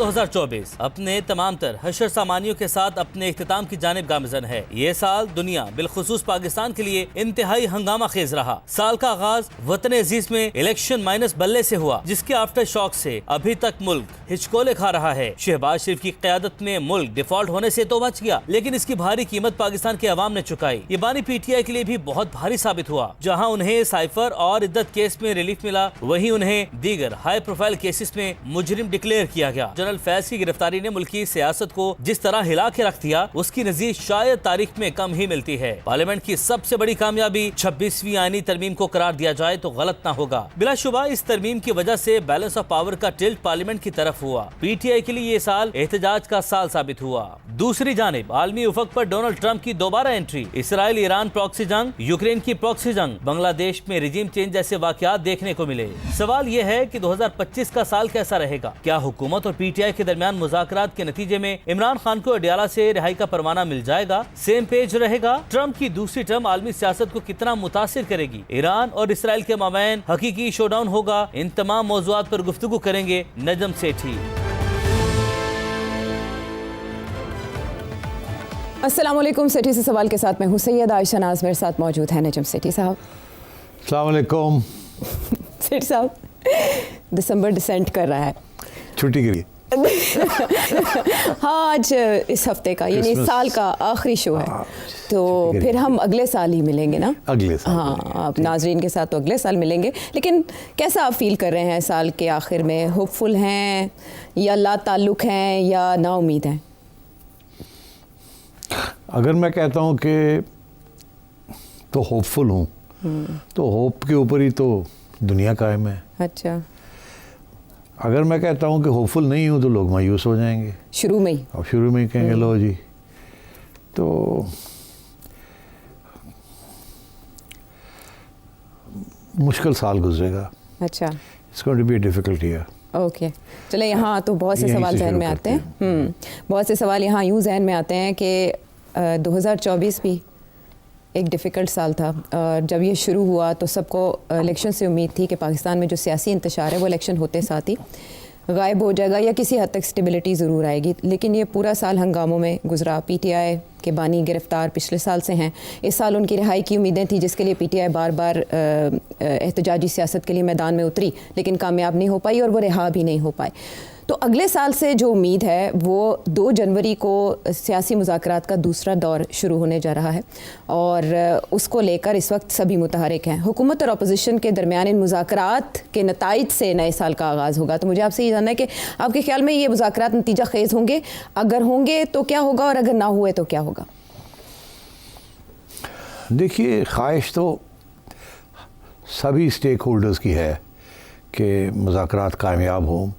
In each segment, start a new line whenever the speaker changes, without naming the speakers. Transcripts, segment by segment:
2024 अपने तमाम तर हशर सामानियों के साथ अपने इख्तिताम की जानिब गामज़न है। ये साल दुनिया बिलखुसूस पाकिस्तान के लिए इंतहाई हंगामा खेज रहा। साल का आगाज वतन अजीज में इलेक्शन माइनस बल्ले से हुआ, जिसके आफ्टर शॉक से अभी तक मुल्क हिचकोले खा रहा है। शहबाज शरीफ की क़यादत में मुल्क डिफॉल्ट होने से तो बच गया, लेकिन इसकी भारी कीमत पाकिस्तान के अवाम ने चुकाई। ये बानी PTI के लिए भी बहुत भारी साबित हुआ। जहाँ उन्हें साइफर और इद्दत केस में रिलीफ मिला, वहीं उन्हें दीगर हाई प्रोफाइल केसेस में मुजरिम डिक्लेयर किया गया। जनरल फैज की गिरफ्तारी ने मुल्की सियासत को जिस तरह हिला के रख दिया, उसकी नजीर शायद तारीख में कम ही मिलती है। पार्लियामेंट की सबसे बड़ी कामयाबी 26वीं आईनी तरमीम को करार दिया जाए तो गलत ना होगा। बिलाशुबा इस तरमीम की वजह से बैलेंस ऑफ पावर का टिल्ट पार्लियामेंट की तरफ हुआ। PTI के लिए ये साल एहतजाज का साल साबित हुआ। दूसरी जानिब आलमी उफक पर डोनाल्ड ट्रंप की दोबारा एंट्री, इसराइल ईरान प्रॉक्सी जंग, यूक्रेन की प्रॉक्सी जंग, बांग्लादेश में रिजीम चेंज जैसे वाकयात देखने को मिले। सवाल यह है कि 2025 का साल कैसा रहेगा? क्या हुकूमत और PTI के दरमियान मुज़ाकरात के नतीजे में इमरान खान को अडयाला से रिहाई का परवाना मिल जाएगा? सेम पेज रहेगा? ट्रंप की दूसरी टर्म आलमी सियासत को कितना मुतासिर करेगी? ईरान और इसराइल के माबैन हकीकी शोडाउन होगा? इन तमाम मौज़ूआत पर गुफ्तगू करेंगे नजम सेठी।
अस्सलाम वालेकुम। सेठी से सवाल के साथ मैं हूं सैयद आयशा नाज, मेरे साथ मौजूद है नजम सेठी साहब।
अस्सलाम वालेकुम।
सेठी साहब, दिसंबर डिसेंट कर रहा है
छुट्टी के लिए।
हाँ, आज इस हफ्ते का यानी साल का आखिरी शो है, तो फिर हम अगले साल ही मिलेंगे ना?
अगले साल।
हाँ, आप नाजरीन के साथ तो अगले साल मिलेंगे। लेकिन कैसा आप फील कर रहे हैं साल के आखिर में? होपफुल हैं या ला ताल्लुक हैं या ना उम्मीद हैं?
अगर मैं कहता हूँ कि तो होपफुल हूँ, तो होप के ऊपर ही तो दुनिया कायम है।
अच्छा।
अगर मैं कहता हूँ कि होपफुल नहीं हूँ तो लोग मायूस हो जाएंगे
शुरू में ही,
और शुरू में ही कहेंगे लो जी। तो मुश्किल साल गुजरेगा।
अच्छा,
it's going to be a difficult year.
Okay, चले यहाँ तो बहुत से सवाल जहन में आते हैं। बहुत से सवाल यहाँ यूँ जहन में आते हैं कि 2024 भी एक डिफ़िकल्ट साल था। जब ये शुरू हुआ तो सबको इलेक्शन से उम्मीद थी कि पाकिस्तान में जो सियासी इंतशार है वो इलेक्शन होते साथ ही गायब हो जाएगा या किसी हद तक स्टेबिलिटी ज़रूर आएगी। लेकिन ये पूरा साल हंगामों में गुजरा। PTI के बानी गिरफ्तार पिछले साल से हैं। इस साल उनकी रिहाई की उम्मीदें थी, जिसके लिए PTI बार बार एहतजाजी सियासत के लिए मैदान में उतरी, लेकिन कामयाब नहीं हो पाई और वो रिहा भी नहीं हो पाए। तो अगले साल से जो उम्मीद है वो 2 जनवरी को सियासी मुज़ाकरात का दूसरा दौर शुरू होने जा रहा है और उसको लेकर इस वक्त सभी मुतहरिक हैं। हुकूमत और अपोजिशन के दरमियान इन मुज़ाकरात के नताइज से नए साल का आगाज़ होगा। तो मुझे आपसे ये जानना है कि आपके ख्याल में ये मुज़ाकरात नतीजा खेज़ होंगे? अगर होंगे तो क्या होगा और अगर ना हुए तो क्या होगा?
देखिए, ख्वाहिश तो सभी स्टेक होल्डर्स की है कि मुज़ाकरात कामयाब हों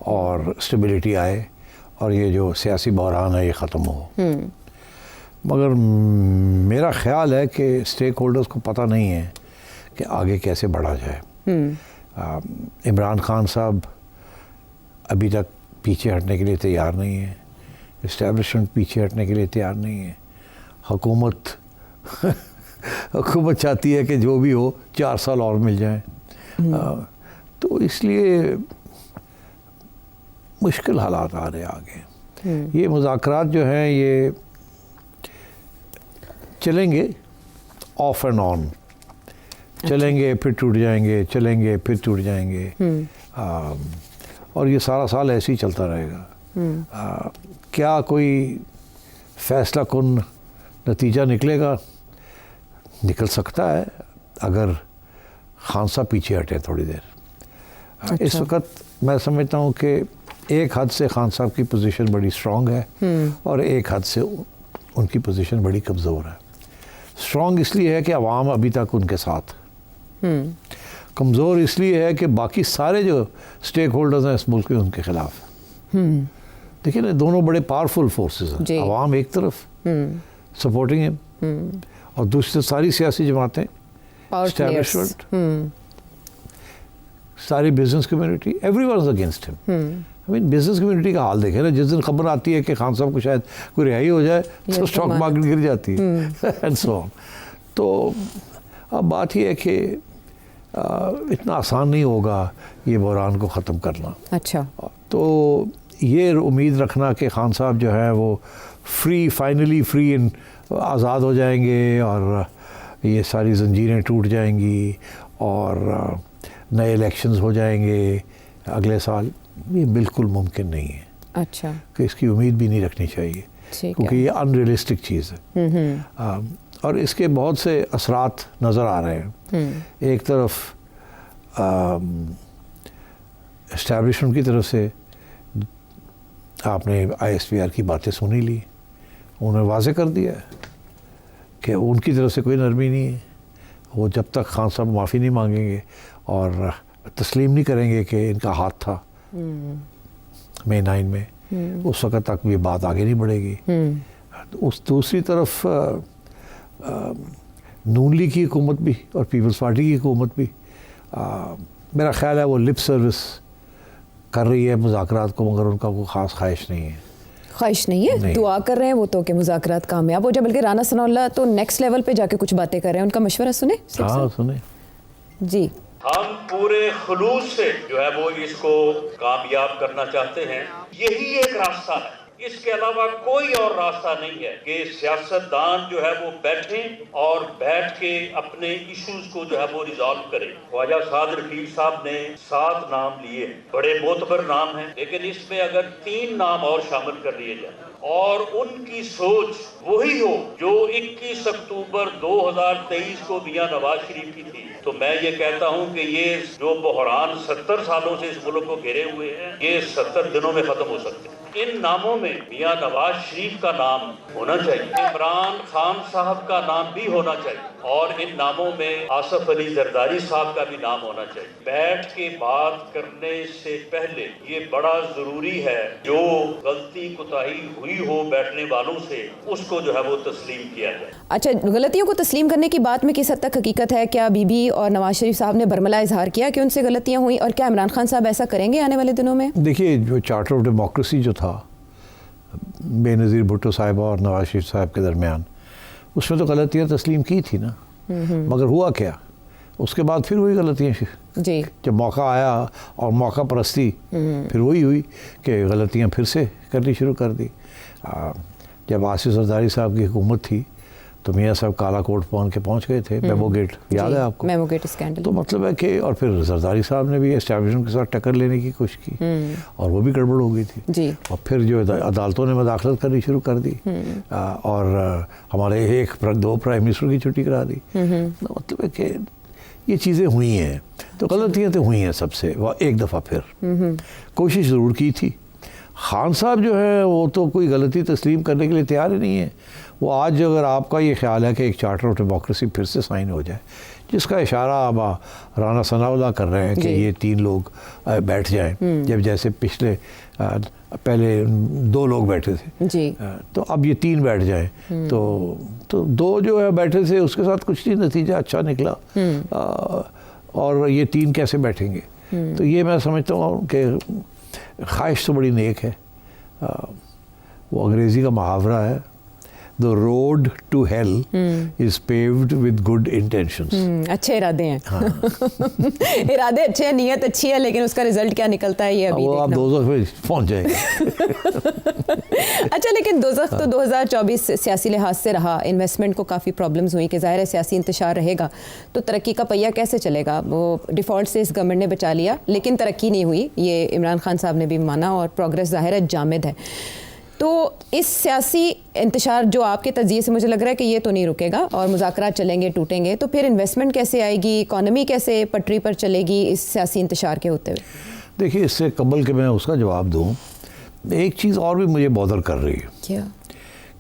और स्टेबिलिटी आए और ये जो सियासी बहरान है ये ख़त्म हो। मगर मेरा ख़्याल है कि स्टेक होल्डर्स को पता नहीं है कि आगे कैसे बढ़ा जाए। इमरान खान साहब अभी तक पीछे हटने के लिए तैयार नहीं है, इस्टेब्लिशमेंट पीछे हटने के लिए तैयार नहीं है। हुकूमत हुकूमत चाहती है कि जो भी हो 4 साल और मिल जाए। तो इसलिए मुश्किल हालात आ रहे आगे। ये मुज़ाकरात जो हैं ये चलेंगे ऑफ एंड ऑन, चलेंगे फिर टूट जाएंगे, चलेंगे फिर टूट जाएंगे, और ये सारा साल ऐसे ही चलता रहेगा। क्या कोई फैसला कुन नतीजा निकलेगा? निकल सकता है अगर खान साहब पीछे हटे थोड़ी देर। अच्छा। इस वक्त मैं समझता हूँ कि एक हद से खान साहब की पोजीशन बड़ी स्ट्रॉन्ग है और एक हद से उनकी पोजीशन बड़ी कमज़ोर है। स्ट्रॉन्ग इसलिए है कि अवाम अभी तक उनके साथ, कमज़ोर इसलिए है कि बाकी सारे जो स्टेक होल्डर्स हैं इस मुल्क में उनके खिलाफ। देखिए ना, दोनों बड़े पावरफुल फोर्सेस हैं। अवाम एक तरफ सपोर्टिंग हिम और दूसरी सारी सियासी जमातें, एस्टैब्लिशमेंट, सारी business community, everyone is against him. I mean business community का हाल देखें ना, जिस दिन खबर आती है कि खान साहब को शायद कोई रिहाई हो जाए तो स्टॉक मार्केट गिर जाती है एंड सो ऑन। तो अब बात यह है कि इतना आसान नहीं होगा ये बहरान को ख़त्म करना।
अच्छा।
तो ये उम्मीद रखना कि खान साहब जो है वो फाइनली फ्री आज़ाद हो जाएंगे और ये सारी जंजीरें टूट जाएंगी और नए इलेक्शंस हो जाएंगे अगले साल, ये बिल्कुल मुमकिन नहीं है।
अच्छा,
कि इसकी उम्मीद भी नहीं रखनी चाहिए, क्योंकि ये अनरियलिस्टिक चीज़ है। और इसके बहुत से असरात नज़र आ रहे हैं। एक तरफ एस्टैब्लिशमेंट की तरफ से आपने ISPR की बातें सुनी ली, उन्होंने वाज़े कर दिया कि उनकी तरफ से कोई नरमी नहीं है। वो जब तक खान साहब माफ़ी नहीं मांगेंगे और तस्लीम नहीं करेंगे कि इनका हाथ था मई 9 में, उस वक़्त तक ये बात आगे नहीं बढ़ेगी। उस दूसरी तरफ नून लीग की हुकूमत भी और पीपल्स पार्टी की हुकूमत भी मेरा ख़्याल है वो लिप सर्विस कर रही है मुज़ाकरात को, मगर उनका कोई ख़ास ख्वाहिश नहीं है।
ख्वाहिश नहीं है, दुआ कर रहे हैं वो तो कि मुज़ाकरात कामयाब हो जाए। बल्कि राना सनाउल्लाह तो नेक्स्ट लेवल पे जाके कुछ बातें कर रहे हैं, उनका मशवरा सुने।
हाँ सुने
जी।
हम पूरे खुलूस से जो है वो इसको कामयाब करना चाहते हैं। यही एक रास्ता है, इसके अलावा कोई और रास्ता नहीं है कि सियासतदान जो है वो बैठें और बैठ के अपने इश्यूज को जो है वो रिजॉल्व करें। ख्वाजा साद रफीक साहब ने 7 नाम लिए, बड़े मोतबर नाम हैं, लेकिन इसमें अगर 3 नाम और शामिल कर लिए जाए और उनकी सोच वही हो जो 21 अक्टूबर 2023 को मियां नवाज शरीफ की थी, तो मैं ये कहता हूँ कि ये जो बहरान 70 सालों से इस मुल्क को घेरे हुए हैं, ये 70 दिनों में खत्म हो सकते हैं। इन नामों में मियां नवाज शरीफ का नाम होना चाहिए, इमरान खान साहब का नाम भी होना चाहिए और इन नामों में आसिफ अली जरदारी साहब का भी नाम होना चाहिए। बैठ के बात करने से पहले ये बड़ा जरूरी है, जो गलती कोताही हुई हो बैठने वालों से, उसको जो है वो तस्लीम किया जाए।
अच्छा, गलतियों को तस्लीम करने की बात में किस हद तक हकीकत है? क्या बीबी और नवाज शरीफ साहब ने बरमला इजहार किया कि उनसे गलतियां हुई, और क्या इमरान खान साहब ऐसा करेंगे आने वाले दिनों में?
देखिए, जो चार्टर ऑफ डेमोक्रेसी जो था बेनज़ीर भुट्टो साहिबा और नवाज शरीफ साहब के दरमियान, उसमें तो गलतियाँ तस्लीम की थी ना, मगर हुआ क्या, उसके बाद फिर वही गलतियाँ
जी,
जब मौका आया और मौका परस्ती फिर वही हुई कि गलतियाँ फिर से करनी शुरू कर दी। जब आसिफ जरदारी साहब की हुकूमत थी तो मियाँ साहब काला कोट पहन के पहुँच गए थे, मेमो गेट याद है आपको?
Memo gate scandal.
तो मतलब है कि और फिर जरदारी साहब ने भी एस्टैब्लिशमेंट के साथ टक्कर लेने की कोशिश की और वो भी गड़बड़ हो गई थी
जी।
और फिर जो अदालतों ने मदाखलत करनी शुरू कर दी और हमारे 1-2 प्राइम मिनिस्टर की छुट्टी करा दी। तो मतलब है कि ये चीज़ें हुई हैं, तो गलतियाँ तो हुई हैं सबसे, वह एक दफ़ा फिर कोशिश ज़रूर की थी। खान साहब जो है वो तो कोई गलती तस्लीम करने के लिए तैयार ही नहीं है। वो आज अगर आपका ये ख्याल है कि एक चार्टर ऑफ डेमोक्रेसी फिर से साइन हो जाए, जिसका इशारा अब राना सनाउल्लाह कर रहे हैं कि ये 3 लोग बैठ जाएं, जब जैसे पिछले पहले 2 लोग बैठे थे
जी,
तो अब ये 3 बैठ जाएं, तो 2 जो है बैठे थे उसके साथ कुछ नहीं नतीजा अच्छा निकला और ये 3 कैसे बैठेंगे? तो ये मैं समझता हूँ कि ख्वाहिश तो बड़ी नेक है। वो अंग्रेज़ी का मुहावरा है, the road to hell is paved with good intentions. अच्छे
इरादे हैं।
हाँ।
इरादे अच्छे हैं, नीयत अच्छी है, लेकिन उसका रिजल्ट क्या निकलता है ये अभी
वो आप दोज़ख में पहुंच जाएंगे।
अच्छा, लेकिन दोज़ख तो 2024 सियासी लिहाज से रहा, इन्वेस्टमेंट को काफ़ी प्रॉब्लम्स हुई कि ज़ाहिर है सियासी इंतशार रहेगा तो तरक्की का पहिया कैसे चलेगा। वो डिफ़ॉल्ट से इस गवर्नमेंट ने बचा लिया, लेकिन तरक्की नहीं हुई, ये इमरान खान साहब ने भी माना और प्रोग्रेस ज़ाहिर है जामिद है। तो इस सियासी इंतशार जो आपके तजिए से मुझे लग रहा है कि ये तो नहीं रुकेगा और मुज़ाकरात चलेंगे, टूटेंगे, तो फिर इन्वेस्टमेंट कैसे आएगी, इकॉनमी कैसे पटरी पर चलेगी इस सियासी इंतशार के होते हुए?
देखिए, इससे कबल के मैं उसका जवाब दूँ, एक चीज़ और भी मुझे बॉदर कर रही है।
क्या?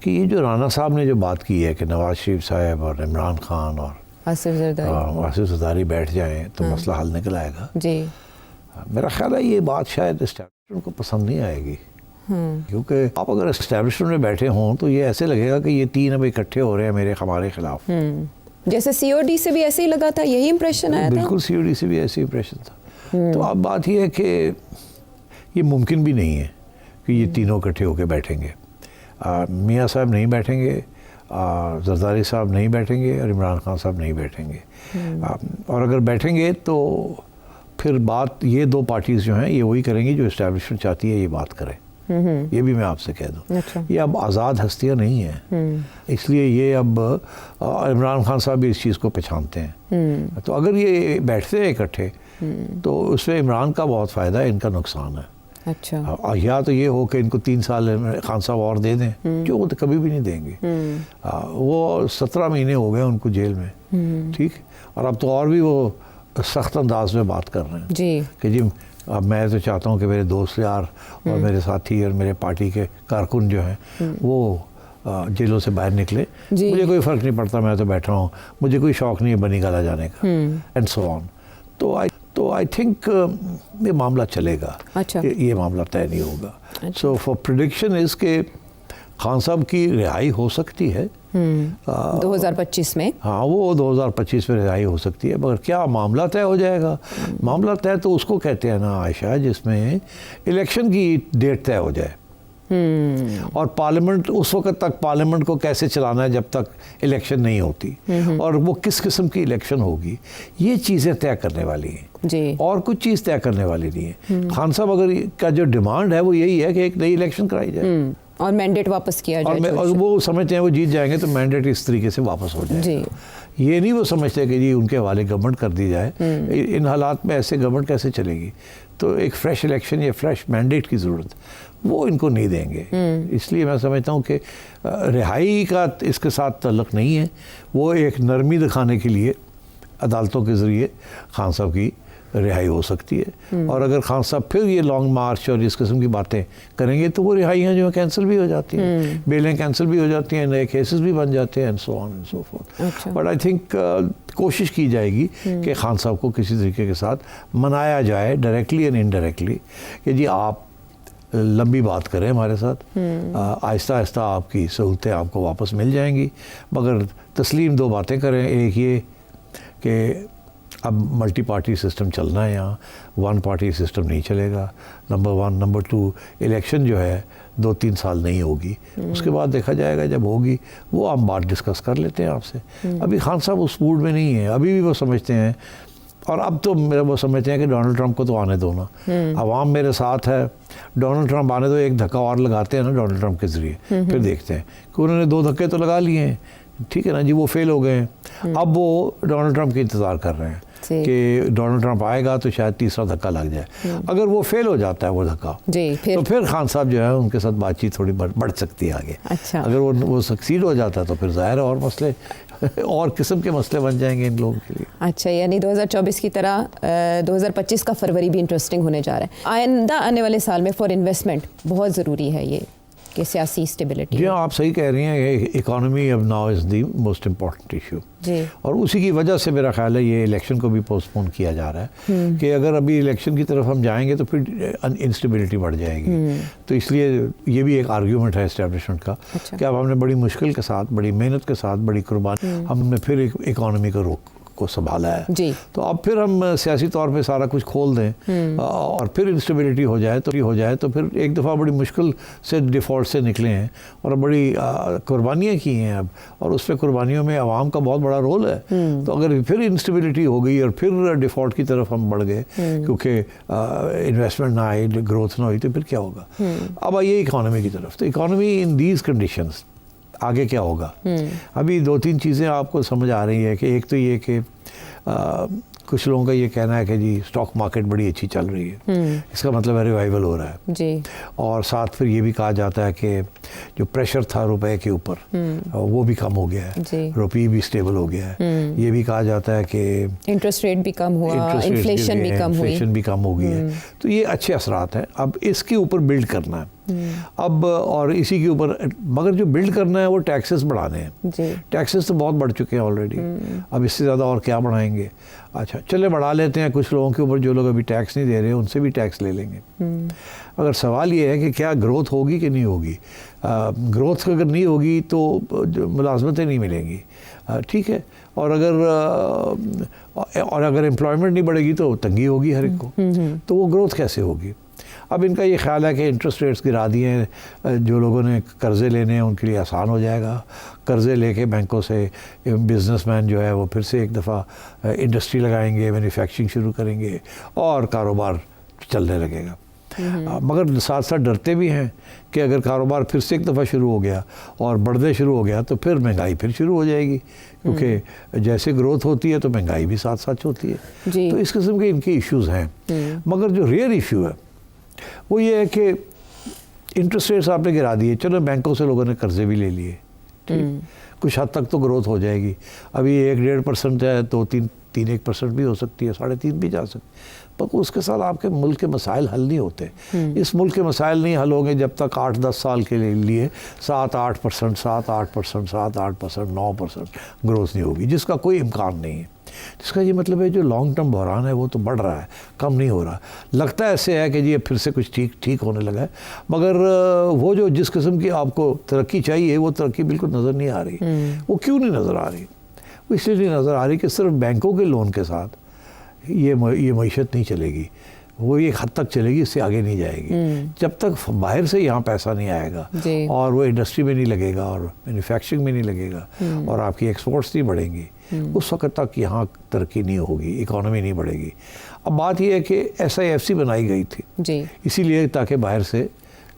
कि ये जो राना साहब ने जो बात की है कि नवाज शरीफ साहब और इमरान खान और
आसिफ
जरदारी बैठ जाएँ तो मसला हल निकल आएगा
जी।
मेरा ख्याल है ये बात शायद एस्टैब्लिशमेंट को पसंद नहीं आएगी, क्योंकि आप अगर एस्टैब्लिशमेंट में बैठे हों तो ये ऐसे लगेगा कि ये 3 अब इकट्ठे हो रहे हैं हमारे खिलाफ।
जैसे COD से भी ऐसे ही लगा था, यही इंप्रेशन आया था।
बिल्कुल, COD से भी ऐसे इंप्रेशन था। तो अब बात ये है कि ये मुमकिन भी नहीं है कि ये तीनों इकट्ठे होकर बैठेंगे। मियाँ साहब नहीं बैठेंगे, जरदारी साहब नहीं बैठेंगे और इमरान खान साहब नहीं बैठेंगे। और अगर बैठेंगे तो फिर बात ये 2 पार्टीज़ जो हैं ये वही करेंगी जो इस्टेब्लिशमेंट चाहती है ये बात करें। ये भी मैं आपसे कह दूं।
अच्छा।
ये अब आज़ाद हस्तियाँ नहीं हैं, इसलिए ये अब इमरान खान साहब भी इस चीज़ को पहचानते हैं। तो अगर ये बैठते हैं इकट्ठे तो उसमें इमरान का बहुत फ़ायदा है, इनका नुकसान है।
अच्छा।
या तो ये हो कि इनको 3 साल खान साहब और दे दें, जो वो तो कभी भी नहीं देंगे। वो 17 महीने हो गए उनको जेल में, ठीक, और अब तो और भी वो सख्त अंदाज में बात कर रहे हैं
जी
कि जी अब मैं तो चाहता हूँ कि मेरे दोस्त यार और मेरे साथी और मेरे पार्टी के कारकुन जो हैं वो जेलों से बाहर निकले, मुझे कोई फ़र्क नहीं पड़ता, मैं तो बैठा हूँ, मुझे कोई शौक़ नहीं है बनी गाला जाने का, एंड सो ऑन। तो आई थिंक ये मामला चलेगा।
अच्छा।
ये मामला तय नहीं होगा। सो फॉर प्रेडिक्शन इज़ के खान साहब की रिहाई हो सकती है
2025 में।
हाँ, वो 2025 में रिहाई हो सकती है, मगर क्या मामला तय हो जाएगा? मामला तय तो उसको कहते हैं ना आयशा, जिसमें इलेक्शन की डेट तय हो जाए और पार्लियामेंट, उस वक्त तक पार्लियामेंट को कैसे चलाना है जब तक इलेक्शन नहीं होती, और वो किस किस्म की इलेक्शन होगी, ये चीज़ें तय करने वाली हैं
जी।
और कुछ चीज़ तय करने वाली नहीं है। खान साहब अगर का जो डिमांड है वो यही है कि एक नई इलेक्शन कराई जाए
और मैंडेट वापस किया जाए,
और वो समझते हैं वो जीत जाएंगे तो मैंडेट इस तरीके से वापस हो जाए
जी।
ये नहीं वो समझते कि जी उनके हवाले गवर्नमेंट कर दी जाए। इन हालात में ऐसे गवर्नमेंट कैसे चलेगी? तो एक फ्रेश इलेक्शन या फ्रेश मैंडेट की ज़रूरत वो इनको नहीं देंगे। इसलिए मैं समझता हूँ कि रिहाई का इसके साथ ताल्लुक़ नहीं है, वो एक नरमी दिखाने के लिए अदालतों के ज़रिए खान साहब की रिहाई हो सकती है। और अगर खान साहब फिर ये लॉन्ग मार्च और इस किस्म की बातें करेंगे तो वो रिहाइयाँ जो है कैंसिल भी हो जाती हैं, बेलें कैंसिल भी हो जाती हैं, नए केसेस भी बन जाते हैं, and so on and so fourth. But I think कोशिश की जाएगी कि खान साहब को किसी तरीके के साथ मनाया जाए, डायरेक्टली एंड इनडायरेक्टली, कि जी आप लंबी बात करें हमारे साथ, आहिस्ता आहिस्ता आपकी सहूलतें आपको वापस मिल जाएंगी, मगर तस्लीम 2 बातें करें। एक ये कि अब मल्टी पार्टी सिस्टम चलना है, यहाँ 1 पार्टी सिस्टम नहीं चलेगा, नंबर 1। नंबर 2, इलेक्शन जो है 2-3 साल नहीं होगी, उसके बाद देखा जाएगा, जब होगी वो हम बात डिस्कस कर लेते हैं आपसे। अभी खान साहब उस मूड में नहीं है, अभी भी वो समझते हैं, और अब तो मेरा वो समझते हैं कि डोनाल्ड ट्रंप को तो आने दो ना, अवाम मेरे साथ है, डोनाल्ड ट्रंप आने दो, एक धक्का और लगाते हैं ना डोनाल्ड ट्रंप के ज़रिए, फिर देखते हैं कि उन्होंने 2 धक्के तो लगा लिए हैं, ठीक है ना जी, वो फेल हो गए हैं। अब वो डोनाल्ड ट्रंप की इंतज़ार कर रहे हैं कि डोनाल्ड ट्रंप आएगा तो शायद तीसरा धक्का लग जाए। अगर वो फेल हो जाता है वो धक्का
जी,
तो फिर खान साहब जो है उनके साथ बातचीत थोड़ी बढ़ सकती है आगे।
अच्छा।
अगर वो सक्सीड हो जाता है तो फिर ज़ाहिर है और मसले और किस्म के मसले बन जाएंगे इन लोगों के लिए।
अच्छा, यानी 2024 की तरह 2025 का फरवरी भी इंटरेस्टिंग होने जा रहा है। आइंदा आने वाले साल में फॉर इन्वेस्टमेंट बहुत ज़रूरी है ये कि सियासी स्टेबिलिटी।
जी आप सही कह रही हैं, इकॉनमी अब now is the most important issue
जी, और
उसी की वजह से मेरा ख्याल है ये इलेक्शन को भी पोस्टपोन किया जा रहा है कि अगर अभी इलेक्शन की तरफ हम जाएंगे तो फिर इंस्टेबिलिटी बढ़ जाएगी। तो इसलिए ये भी एक आर्ग्यूमेंट है इस्टेब्लिशमेंट का।
अच्छा। कि
अब हमने बड़ी मुश्किल के साथ, बड़ी मेहनत के साथ, बड़ी कुर्बानी हमने फिर इकॉनमी को संभाला है
जी।
तो अब फिर हम सियासी तौर पे सारा कुछ खोल दें और फिर इंस्टेबिलिटी हो जाए तो फिर एक दफ़ा बड़ी मुश्किल से डिफ़ॉल्ट से निकले हैं और बड़ी कुर्बानियाँ की हैं अब, और उस पर कुर्बानियों में आवाम का बहुत बड़ा रोल है। तो अगर फिर इंस्टेबिलिटी हो गई और फिर डिफ़ॉल्ट की तरफ हम बढ़ गए क्योंकि इन्वेस्टमेंट ना आई, ग्रोथ ना हुई, तो फिर क्या होगा? अब आइए इकॉनमी की तरफ। तो इकॉनमी इन दीज कंडीशंस आगे क्या होगा? अभी 2-3 चीज़ें आपको समझ आ रही है कि एक तो ये कि कुछ लोगों का ये कहना है कि जी स्टॉक मार्केट बड़ी अच्छी चल रही है, इसका मतलब है रिवाइवल हो रहा है
जी।
और साथ फिर ये भी कहा जाता है कि जो प्रेशर था रुपए के ऊपर वो भी कम हो गया है, रुपये भी स्टेबल हो गया है। ये भी कहा जाता है कि
इंटरेस्ट रेट भी कम हुआ, इन्फ्लेशन
भी कम हो गई है। तो ये अच्छे असरात हैं। अब इसके ऊपर बिल्ड करना है अब, और इसी के ऊपर, मगर जो बिल्ड करना है वो टैक्सेस बढ़ाने हैं। टैक्सेस तो बहुत बढ़ चुके हैं ऑलरेडी, अब इससे ज़्यादा और क्या बढ़ाएंगे? अच्छा चले बढ़ा लेते हैं कुछ लोगों के ऊपर, जो लोग अभी टैक्स नहीं दे रहे उनसे भी टैक्स ले लेंगे। अगर सवाल ये है कि क्या ग्रोथ होगी कि नहीं होगी, ग्रोथ अगर नहीं होगी तो मुलाजमतें नहीं मिलेंगी, ठीक है, और अगर एम्प्लॉयमेंट नहीं बढ़ेगी तो तंगी होगी हर एक को, तो वो ग्रोथ कैसे होगी? अब इनका ये ख्याल है कि इंटरेस्ट रेट्स गिरा दिए हैं, जो लोगों ने कर्ज़े लेने हैं उनके लिए आसान हो जाएगा। कर्ज़े लेके बैंकों से बिजनेसमैन जो है वो फिर से एक दफ़ा इंडस्ट्री लगाएंगे, मैन्युफैक्चरिंग शुरू करेंगे और कारोबार चलने लगेगा। मगर साथ साथ डरते भी हैं कि अगर कारोबार फिर से एक दफ़ा शुरू हो गया और बढ़ने शुरू हो गया तो फिर महंगाई फिर शुरू हो जाएगी, क्योंकि जैसे ग्रोथ होती है तो महंगाई भी साथ साथ होती है। तो इस किस्म के इनके इश्यूज़ हैं। मगर जो रियल इशू है वो ये है कि इंटरेस्ट रेट्स आपने गिरा दिए, चलो बैंकों से लोगों ने कर्जे भी ले लिए, ठीक, कुछ हद तक तो ग्रोथ हो जाएगी। अभी 1-1.5% है, 2-3-1% भी हो सकती है, 3.5 भी जा सकती, पर उसके साथ आपके मुल्क के मसाइल हल नहीं होते। इस मुल्क के मसाइल नहीं हल होंगे जब तक 8-10 साल के लिए 7-8%, 7-8%, 7-8%, 9% ग्रोथ नहीं होगी, जिसका कोई इम्कान नहीं है। जिसका ये मतलब है जो लॉन्ग टर्म बहरान है वो तो बढ़ रहा है, कम नहीं हो रहा। लगता है ऐसे है कि जी फिर से कुछ ठीक होने लगा है, मगर वो जो जिस किस्म की आपको तरक्की चाहिए वो तरक्की बिल्कुल नज़र नहीं आ रही। वो क्यों नहीं नज़र आ रही? वो इसलिए नहीं नज़र आ रही कि सिर्फ बैंकों के लोन के साथ ये मईशत नहीं चलेगी, वो एक हद तक चलेगी, इससे आगे नहीं जाएगी। जब तक बाहर से यहाँ पैसा नहीं आएगा और वो इंडस्ट्री में नहीं लगेगा और मैन्युफैक्चरिंग में नहीं लगेगा और आपकी एक्सपोर्ट्स नहीं बढ़ेंगी, उस वक्त तक यहाँ तरक्की नहीं होगी, इकॉनमी नहीं बढ़ेगी। अब बात यह है कि SIFC बनाई गई थी इसीलिए ताकि बाहर से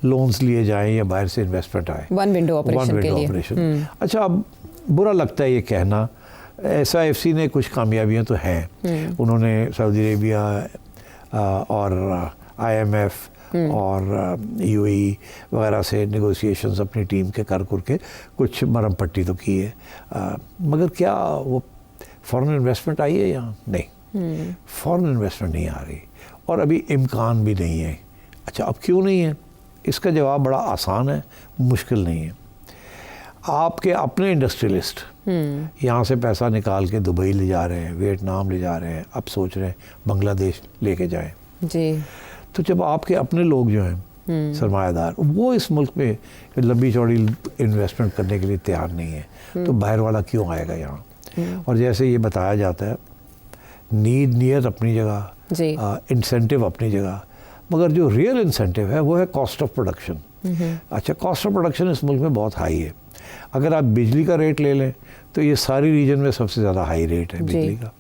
लोन्स लिए जाएं या बाहर से इन्वेस्टमेंट आए,
वन विंडो ऑपरेशन। अच्छा,
अब बुरा लगता है ये कहना, SIFC ने कुछ कामयाबियाँ तो हैं। उन्होंने सऊदी अरेबिया और IMF और UAE वगैरह से नेगोशिएशंस अपनी टीम के कर के कुछ मरम पट्टी तो की है, मगर क्या वो फॉरेन इन्वेस्टमेंट आई है यहाँ? नहीं, फॉरेन इन्वेस्टमेंट नहीं आ रही और अभी इम्कान भी नहीं है। अच्छा, अब क्यों नहीं है? इसका जवाब बड़ा आसान है, मुश्किल नहीं है। आपके अपने इंडस्ट्रियलिस्ट यहाँ से पैसा निकाल के दुबई ले जा रहे हैं, वियतनाम ले जा रहे हैं, अब सोच रहे हैं बांग्लादेश लेके जाएं जी। तो जब आपके अपने लोग जो हैं सरमायादार, वो इस मुल्क में लंबी चौड़ी इन्वेस्टमेंट करने के लिए तैयार नहीं है, तो बाहर वाला क्यों आएगा यहाँ? और जैसे ये बताया जाता है, नीयत अपनी जगह, इंसेंटिव अपनी जगह, मगर जो रियल इंसेंटिव है वो है कॉस्ट ऑफ प्रोडक्शन। अच्छा, कॉस्ट ऑफ प्रोडक्शन इस मुल्क में बहुत हाई है। अगर आप बिजली का रेट ले लें तो ये सारी रीजन में सबसे ज़्यादा हाई रेट है बिजली का।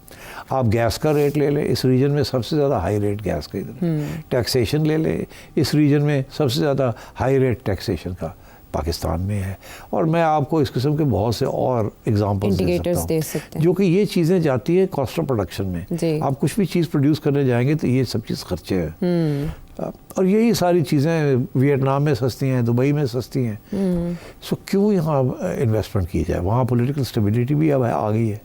आप गैस का रेट ले लें, इस रीजन में सबसे ज़्यादा हाई रेट गैस का इधर है। टैक्सेशन ले लें, इस रीजन में सबसे ज़्यादा हाई रेट टैक्सेशन का पाकिस्तान में है। और मैं आपको इस किस्म के बहुत से और एग्जांपल्स दे सकता हूँ जो कि ये चीज़ें जाती है कॉस्ट ऑफ प्रोडक्शन में। आप कुछ भी चीज़ प्रोड्यूस करने जाएंगे तो ये सब चीज़ खर्चे हैं, और यही सारी चीज़ें वियतनाम में सस्ती हैं, दुबई में सस्ती हैं। सो क्यों यहाँ इन्वेस्टमेंट की जाए? वहाँ पॉलिटिकल स्टेबिलिटी भी अब आ गई है,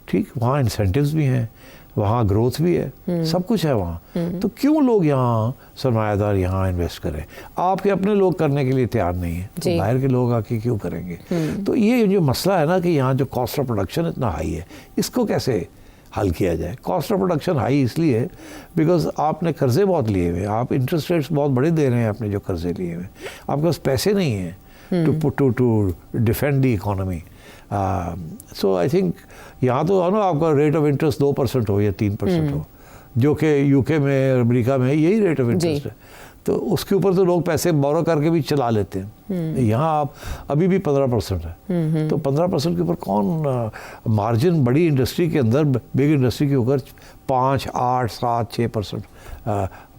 ठीक, वहाँ इंसेंटिव्स भी हैं, वहाँ ग्रोथ भी है, सब कुछ है वहाँ। तो क्यों लोग यहाँ सरमायादार यहाँ इन्वेस्ट करें? आपके अपने लोग करने के लिए तैयार नहीं है, तो बाहर के लोग आके क्यों करेंगे? तो ये जो मसला है ना कि यहाँ जो कॉस्ट ऑफ प्रोडक्शन इतना हाई है, इसको कैसे हल किया जाए? कॉस्ट ऑफ प्रोडक्शन हाई इसलिए बिकॉज आपने कर्जे बहुत लिए हुए, आप इंटरेस्ट रेट्स बहुत बड़े दे रहे हैं अपने जो कर्जे लिए हुए, आपके पास पैसे नहीं हैं to defend the economy. So I think यहाँ तो है ना, आपका रेट ऑफ इंटरेस्ट 2% हो या 3% हो, जो कि UK में, अमेरिका में यही रेट ऑफ इंटरेस्ट है, तो उसके ऊपर तो लोग पैसे बोरो करके भी चला लेते हैं। यहाँ आप अभी भी 15% है, तो 15% के ऊपर कौन मार्जिन बड़ी इंडस्ट्री के अंदर, बिग इंडस्ट्री के ऊपर 5, 8, 7, 6%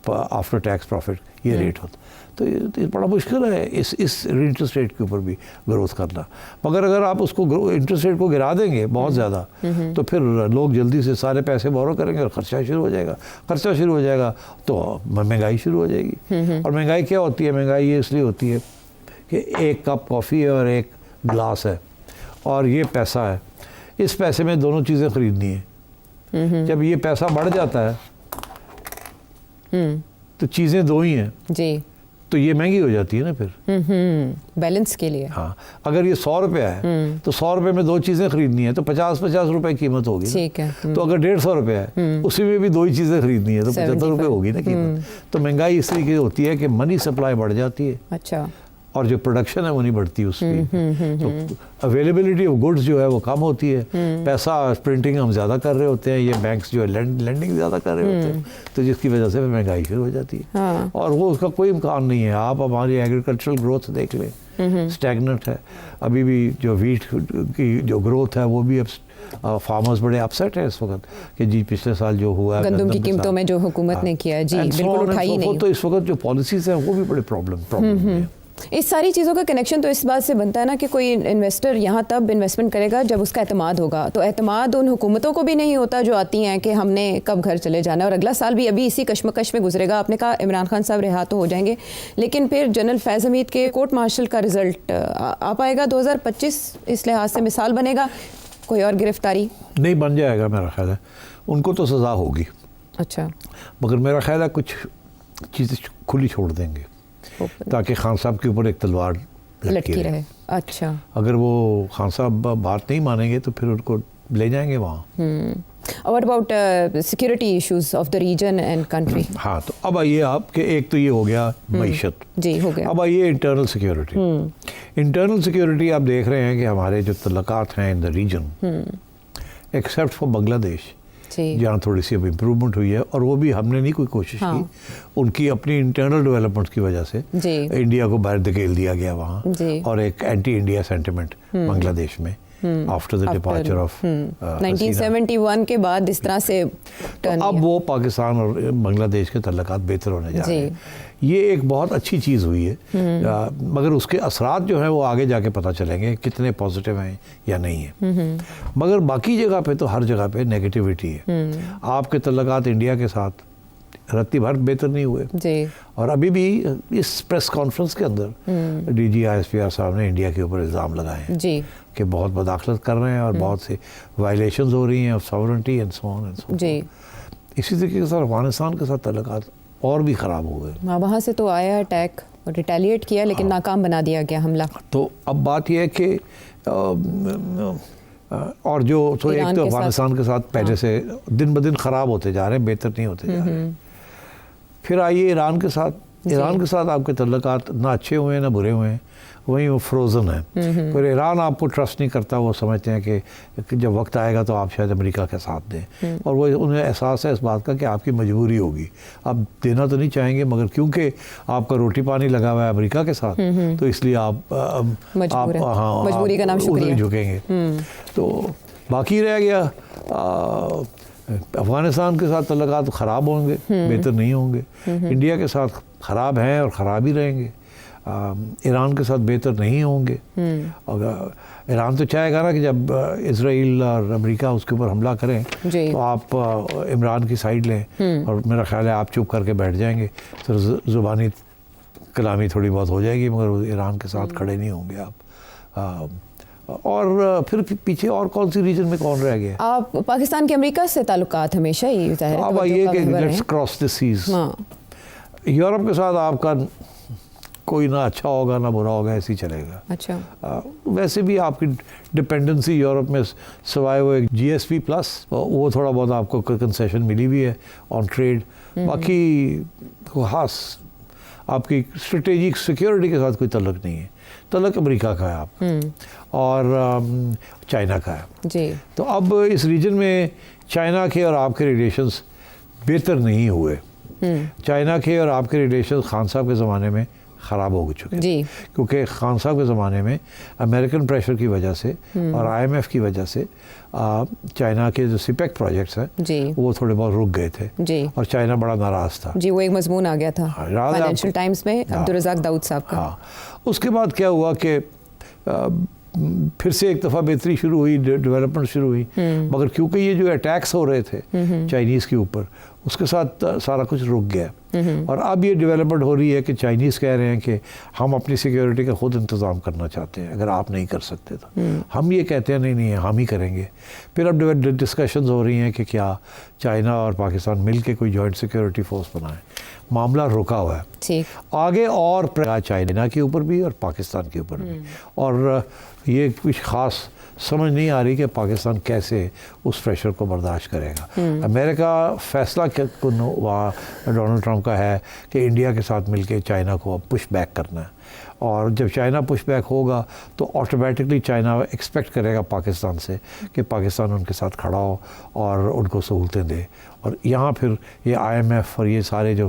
आफ्टर टैक्स प्रॉफिट ये रेट होता। तो ये बड़ा मुश्किल है इस इंटरेस्ट रेट के ऊपर भी ग्रोथ करना। मगर अगर आप उसको इंटरेस्ट रेट को गिरा देंगे बहुत ज़्यादा, तो फिर लोग जल्दी से सारे पैसे बोरो करेंगे और खर्चा शुरू हो जाएगा। खर्चा शुरू हो जाएगा तो महंगाई शुरू हो जाएगी। और महंगाई क्या होती है? महंगाई ये इसलिए होती है कि एक कप कॉफ़ी है और एक गिलास है और ये पैसा है, इस पैसे में दोनों चीज़ें ख़रीदनी है। जब ये पैसा बढ़ जाता है तो चीज़ें दो ही हैं जी, तो ये महंगी हो जाती है ना फिर
बैलेंस के लिए।
हाँ, अगर ये 100 रुपये है तो 100 रुपये में 2 चीज़ें खरीदनी है तो 50-50 रुपये कीमत होगी, ठीक है। तो अगर 150 रुपये है उसी में भी 2 ही चीज़ें खरीदनी है तो 75 रुपये होगी ना कीमत। तो महंगाई इस तरीके होती है कि मनी सप्लाई बढ़ जाती है।
अच्छा,
और जो प्रोडक्शन है वो नहीं बढ़ती उसकी, तो अवेलेबिलिटी ऑफ गुड्स जो है वो कम होती है, पैसा प्रिंटिंग हम ज़्यादा कर रहे होते हैं, ये बैंक्स जो है लेंडिंग ज़्यादा कर रहे होते हैं, तो जिसकी वजह से महंगाई शुरू हो जाती है।
हाँ।
और वो उसका कोई इम्कान नहीं है। आप हमारी एग्रीकल्चरल ग्रोथ देख लें, स्टैगनेंट है अभी भी। जो वीट की जो ग्रोथ है वो भी अब फार्मर्स बड़े अपसेट हैं इस वक्त कि जी पिछले साल जो हुआ
गंदम की कीमतों में जो हुकूमत ने किया है जी बिल्कुल उठाई नहीं।
तो इस वक्त जो पॉलिसीज हैं वो भी बड़े प्रॉब्लम है।
इस सारी चीज़ों का कनेक्शन तो इस बात से बनता है ना कि कोई इन्वेस्टर यहाँ तब इन्वेस्टमेंट करेगा जब उसका एतमाद होगा, तो एतमाद उन हुकूमतों को भी नहीं होता जो आती हैं कि हमने कब घर चले जाना, और अगला साल भी अभी इसी कश्मकश में गुजरेगा। आपने कहा इमरान खान साहब रिहा तो हो जाएंगे, लेकिन फिर जनरल फैज़ हमीद के कोर्ट मार्शल का रिजल्ट आ पाएगा 2025, इस लिहाज से मिसाल बनेगा? कोई और गिरफ्तारी
नहीं बन जाएगा मेरा ख्याल है, उनको तो सज़ा होगी।
अच्छा,
मगर मेरा ख्याल है कुछ चीज़ें खुली छोड़ देंगे ताकि खान साहब के ऊपर एक तलवार
लटकी रहे। अच्छा,
अगर वो खान साहब बात नहीं मानेंगे तो फिर उनको ले जाएंगे वहाँ।
What about security issues of the region and country?
हाँ, तो अब आइए आपके, एक तो ये हो गया मईशत, जी हो गया। अब आइए इंटरनल सिक्योरिटी। इंटरनल सिक्योरिटी आप देख रहे हैं कि हमारे जो तल्लकात हैं in the region, except for Bangladesh जहाँ थोड़ी सी अब इम्प्रूवमेंट हुई है, और वो भी हमने नहीं कोई कोशिश की, उनकी अपनी इंटरनल डेवलपमेंट की वजह से इंडिया को बाहर धकेल दिया गया वहाँ, और एक एंटी इंडिया सेंटिमेंट बांग्लादेश में आफ्टर द डिपार्चर ऑफ
1971 के बाद इस तरह से
तो अब वो पाकिस्तान और बांग्लादेश के तल्लकात बेहतर होने जा रहे हैं। ये एक बहुत अच्छी चीज़ हुई है, मगर उसके असरात जो हैं वो आगे जाके पता चलेंगे कितने पॉजिटिव हैं या नहीं है। मगर बाकी जगह पे तो हर जगह पे नेगेटिविटी है। आपके तल्लकात इंडिया के साथ रत्ती भर बेहतर नहीं हुए जी। और अभी भी इस प्रेस कॉन्फ्रेंस के अंदर DG ISPR साहब ने इंडिया के ऊपर इल्ज़ाम लगाए हैं जी कि बहुत बदाखलत कर रहे हैं और बहुत से वायलेशंस हो रही हैं of sovereignty and so on and so जी। इसी तरीके के साथ अफगानिस्तान के साथ तल्लकात और भी ख़राब हो गए।
वहाँ से तो आया अटैक और रिटेलिएट किया, लेकिन नाकाम बना दिया गया हमला।
तो अब बात यह है कि और जो तो एक तो अफगानिस्तान के साथ पहले से दिन ब दिन ख़राब होते जा रहे हैं, बेहतर नहीं होते जा रहे हैं। फिर आइए ईरान के साथ आपके तल्लकात ना अच्छे हुए हैं ना बुरे हुए हैं, वहीं वो फ्रोज़न है। फिर ईरान आपको ट्रस्ट नहीं करता, वो समझते हैं कि जब वक्त आएगा तो आप शायद अमेरिका का साथ दें, और वो उन्हें एहसास है इस बात का कि आपकी मजबूरी होगी, आप देना तो नहीं चाहेंगे, मगर क्योंकि आपका रोटी पानी लगा हुआ है अमेरिका के साथ, तो इसलिए आप
मजबूरी का नाम शुक्रिया
झुकेंगे। तो बाकी रह गया अफ़गानिस्तान के साथ तल्लकात तो ख़राब होंगे, बेहतर नहीं होंगे। इंडिया के साथ ख़राब हैं और ख़राब ही रहेंगे। ईरान के साथ बेहतर नहीं होंगे। और ईरान तो चाहेगा ना कि जब इजराइल और अमेरिका उसके ऊपर हमला करें तो आप इमरान की साइड लें, और मेरा ख्याल है आप चुप करके बैठ जाएंगे तो ज़ुबानी कलामी थोड़ी बहुत हो जाएगी, मगर ईरान के साथ खड़े नहीं होंगे आप। और फिर पीछे और कौन सी रीजन में कौन रह गया?
आप पाकिस्तान के अमेरिका से ताल्लुकात हमेशा ही ज़ाहिर है।
अब आइए कि let's cross the seas. Europe के साथ आपका कोई ना अच्छा होगा ना बुरा होगा, ऐसे ही चलेगा।
अच्छा,
वैसे भी आपकी डिपेंडेंसी यूरोप में सिवाय वो एक GSP+ वो थोड़ा बहुत आपको कंसेशन मिली भी है ऑन ट्रेड, बाकी खास आपकी स्ट्रेटेजिक सिक्योरिटी के साथ कोई तल्लक नहीं है। तल्लक अमेरिका का है आप और चाइना का है जी। तो अब इस रीजन में चाइना के और आपके रिलेशंस बेहतर नहीं हुए। चाइना के और आपके रिलेशंस खान साहब के ज़माने में ख़राब हो चुके हैं, क्योंकि खान साहब के ज़माने में अमेरिकन प्रेशर की वजह से और IMF की वजह से चाइना के जो सिपेक प्रोजेक्ट्स हैं वो थोड़े बहुत रुक गए थे जी। और चाइना बड़ा नाराज़ था जी।
वो एक मजमून आ गया था फाइनेंशियल टाइम्स में अब्दुल रज़ाक दाऊद साहब का।
उसके बाद क्या हुआ कि फिर से एक दफ़ा बेहतरी शुरू हुई, डेवलपमेंट शुरू हुई, मगर क्योंकि ये जो अटैक्स हो रहे थे चाइनीज़ के ऊपर, उसके साथ सारा कुछ रुक गया। और अब ये डेवलपमेंट हो रही है कि चाइनीज़ कह रहे हैं कि हम अपनी सिक्योरिटी का खुद इंतज़ाम करना चाहते हैं, अगर आप नहीं कर सकते तो हम ये कहते हैं नहीं हम ही करेंगे। फिर अब डिस्कशंस हो रही हैं कि क्या चाइना और पाकिस्तान मिल के कोई जॉइंट सिक्योरिटी फोर्स बनाएं। मामला रुका हुआ है आगे, और चाइना के ऊपर भी और पाकिस्तान के ऊपर भी, और ये कुछ ख़ास समझ नहीं आ रही कि पाकिस्तान कैसे उस प्रेशर को बर्दाश्त करेगा। अमेरिका फैसला वहाँ डोनाल्ड ट्रंप का है कि इंडिया के साथ मिलके चाइना को अब पुश बैक करना है, और जब चाइना पुश बैक होगा तो ऑटोमेटिकली चाइना एक्सपेक्ट करेगा पाकिस्तान से कि पाकिस्तान उनके साथ खड़ा हो और उनको सहूलतें दे, और यहाँ फिर ये IMF और ये सारे जो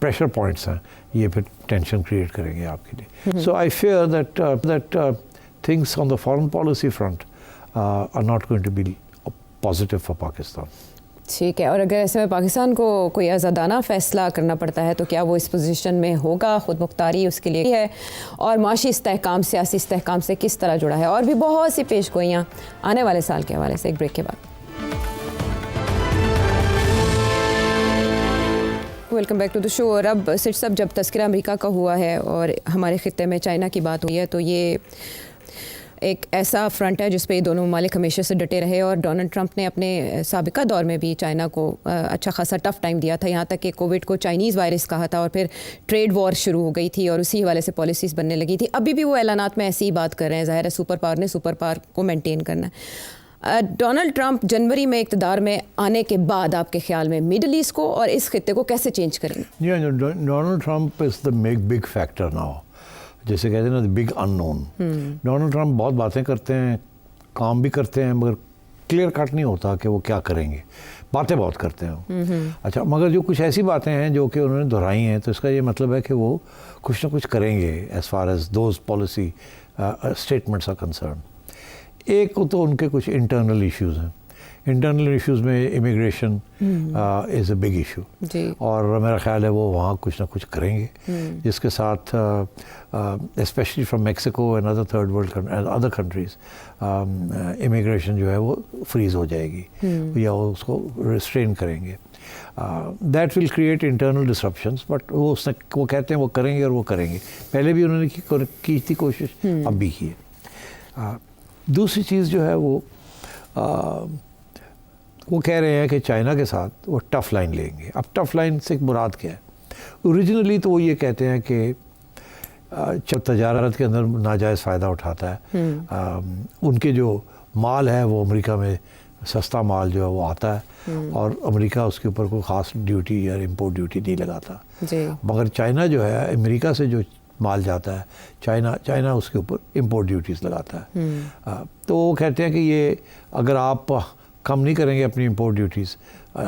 प्रेशर पॉइंट्स हैं ये फिर टेंशन क्रिएट करेंगे आपके लिए. So I fear that things on the foreign policy front are not going to be positive for Pakistan.
ठीक है, और अगर ऐसे में पाकिस्तान को कोई आज़ादाना फ़ैसला करना पड़ता है तो क्या वो इस पोजीशन में होगा? खुद मुख्तारी उसके लिए है, और माशी इस्तेहकाम, सियासी इस्तेहकाम से किस तरह जुड़ा है, और भी बहुत सी पेशगोइयाँ आने वाले साल के हवाले से. एक ब्रेक के बाद welcome back to the show. और अब सिट साहब, जब तस्करा अमेरिका का हुआ है और हमारे ख़ित्ते में चाइना की बात हुई है, तो ये एक ऐसा फ्रंट है जिस पे दोनों ममालिक हमेशा से डटे रहे, और डोनाल्ड ट्रंप ने अपने साबिका दौर में भी चाइना को अच्छा खासा टफ टाइम दिया था, यहाँ तक कि कोविड को चाइनीज़ वायरस कहा था, और फिर ट्रेड वॉर शुरू हो गई थी और उसी हवाले से पॉलिसीज़ बनने लगी थी. अभी भी वो ऐलानात में ऐसी ही बात कर रहे हैं. ज़ाहिर है सुपर पावर ने सुपर पावर को मेनटेन करना है. डोनाल्ड ट्रंप जनवरी में इक़्तिदार में आने के बाद आपके ख्याल में मिडल ईस्ट को और इस खित्ते को कैसे चेंज करेंगे?
Donald Trump is the big factor now, जैसे कहते हैं ना, the big unknown. Donald Trump बहुत बातें करते हैं, काम भी करते हैं, मगर क्लियर कट नहीं होता कि वो क्या करेंगे. बातें बहुत करते हैं. अच्छा, मगर जो कुछ ऐसी बातें हैं जो कि उन्होंने दोहराई हैं, तो इसका ये मतलब है कि वो कुछ ना कुछ करेंगे as far as those policy statements are concern. एक तो उनके कुछ इंटरनल इश्यूज़ हैं. इंटरनल इश्यूज़ में immigration is a big issue, और मेरा ख्याल है वो वहाँ कुछ ना कुछ करेंगे, जिसके साथ specially from Mexico and other third world other countries immigration जो है वो फ्रीज़ हो जाएगी, या उसको रिस्ट्रेन करेंगे. That will create internal disruptions, but वो कहते हैं वो करेंगे, और वो करेंगे. पहले भी उन्होंने की थी कोशिश, अब भी की है. दूसरी चीज़ जो है वो कह रहे हैं कि चाइना के साथ वो टफ़ लाइन लेंगे. अब टफ़ लाइन से मुराद क्या है? ओरिजिनली तो वो ये कहते हैं कि तजारत के अंदर नाजायज़ फ़ायदा उठाता है. उनके जो माल है वो अमेरिका में सस्ता माल जो है वो आता है, और अमेरिका उसके ऊपर कोई ख़ास ड्यूटी या इम्पोर्ट ड्यूटी नहीं लगाता. मगर चाइना जो है अमेरिका से जो माल जाता है, चाइना उसके ऊपर इम्पोर्ट ड्यूटीज़ लगाता है. तो वो कहते हैं कि ये अगर आप कम नहीं करेंगे अपनी इम्पोर्ट ड्यूटीज़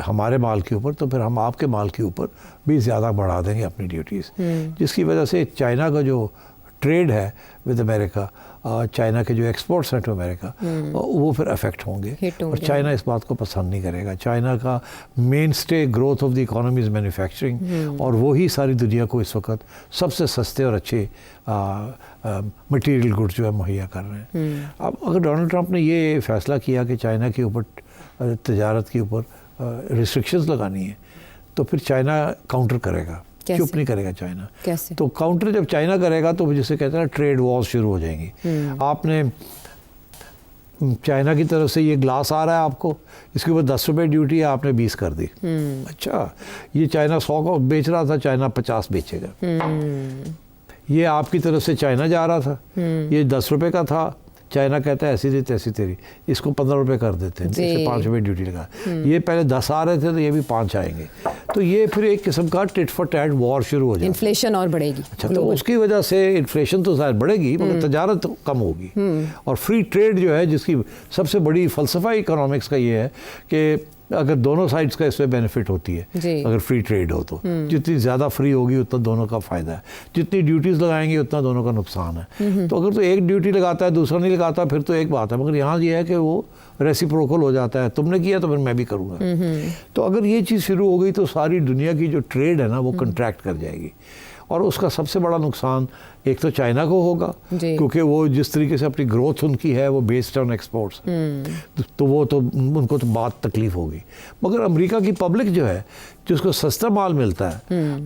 हमारे माल के ऊपर, तो फिर हम आपके माल के ऊपर भी ज़्यादा बढ़ा देंगे अपनी ड्यूटीज़, जिसकी वजह से चाइना का जो ट्रेड है विद अमेरिका, चाइना के जो एक्सपोर्ट्स हैं टू अमेरिका, वो फिर अफेक्ट होंगे, और चाइना इस बात को पसंद नहीं करेगा. चाइना का main stay growth of the economy is manufacturing, और वही सारी दुनिया को इस वक्त सबसे सस्ते और अच्छे मटेरियल गुड्स जो है मुहैया कर रहे हैं. अब अगर डोनाल्ड ट्रंप ने ये फ़ैसला किया कि चाइना के ऊपर तजारत के ऊपर रिस्ट्रिक्शंस लगानी है, तो फिर चाइना काउंटर करेगा. चुप नहीं करेगा चाइना. कैसे? तो काउंटर जब चाइना करेगा तो जिसे कहते हैं ना, ट्रेड वॉर्स शुरू हो जाएंगी. आपने चाइना की तरफ से ये ग्लास आ रहा है आपको, इसके ऊपर 10 रुपये ड्यूटी है, आपने 20 कर दी. अच्छा, ये चाइना 100 का बेच रहा था, चाइना 50 बेचेगा. ये आपकी तरफ से चाइना जा रहा था, ये 10 रुपये का था, चाइना कहता है ऐसी थी तैसी तेरी, इसको 15 रुपये कर देते हैं, इसे 5 रुपये ड्यूटी लगा. ये पहले 10 आ रहे थे तो ये भी 5 आएंगे. तो ये फिर एक किस्म का टिट फॉर टैट वॉर शुरू हो जाएगा.
इन्फ्लेशन और बढ़ेगी.
अच्छा, तो उसकी वजह से इन्फ्लेशन तो शायद बढ़ेगी, मगर तजारत तो कम होगी. और फ्री ट्रेड जो है, जिसकी सबसे बड़ी फ़लसफ़ा इकोनॉमिक्स का ये है कि अगर दोनों साइड्स का इसमें बेनिफिट होती है, अगर फ्री ट्रेड हो तो जितनी ज़्यादा फ्री होगी उतना दोनों का फ़ायदा है. जितनी ड्यूटीज़ लगाएंगे उतना दोनों का नुकसान है. तो अगर तो एक ड्यूटी लगाता है दूसरा नहीं लगाता, फिर तो एक बात है. मगर यहाँ ये है कि वो रेसिप्रोकल हो जाता है, तुमने किया तो फिर मैं भी करूँगा. तो अगर ये चीज़ शुरू हो गई तो सारी दुनिया की जो ट्रेड है ना वो कंट्रैक्ट कर जाएगी, और उसका सबसे बड़ा नुकसान एक तो चाइना को होगा, क्योंकि वो जिस तरीके से अपनी ग्रोथ उनकी है वो बेस्ड ऑन एक्सपोर्ट्स, तो वो तो उनको तो बहुत तकलीफ होगी. मगर अमेरिका की पब्लिक जो है, जिसको सस्ता माल मिलता है,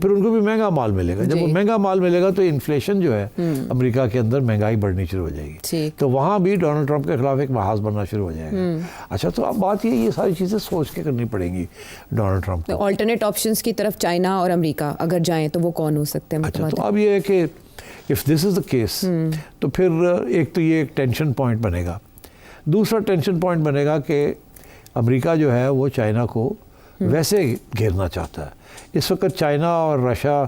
फिर उनको भी महंगा माल मिलेगा. जब वो महंगा माल मिलेगा तो इन्फ्लेशन जो है अमेरिका के अंदर, महंगाई बढ़नी शुरू हो जाएगी. तो वहाँ भी डोनाल्ड ट्रंप के खिलाफ एक महाज बनना शुरू हो जाएगा. अच्छा, तो अब बात ये सारी चीज़ें सोच के करनी पड़ेंगी डोनाल्ड ट्रंप को.
ऑल्टरनेट ऑप्शंस की तरफ चाइना और अमेरिका अगर जाएँ तो वो कौन हो सकते हैं?
अच्छा, तो अब ये है कि if this is the case, तो फिर एक तो ये एक टेंशन पॉइंट बनेगा. दूसरा टेंशन पॉइंट बनेगा कि अमेरिका जो है वो चाइना को वैसे घेरना चाहता है. इस वक्त चाइना और रशिया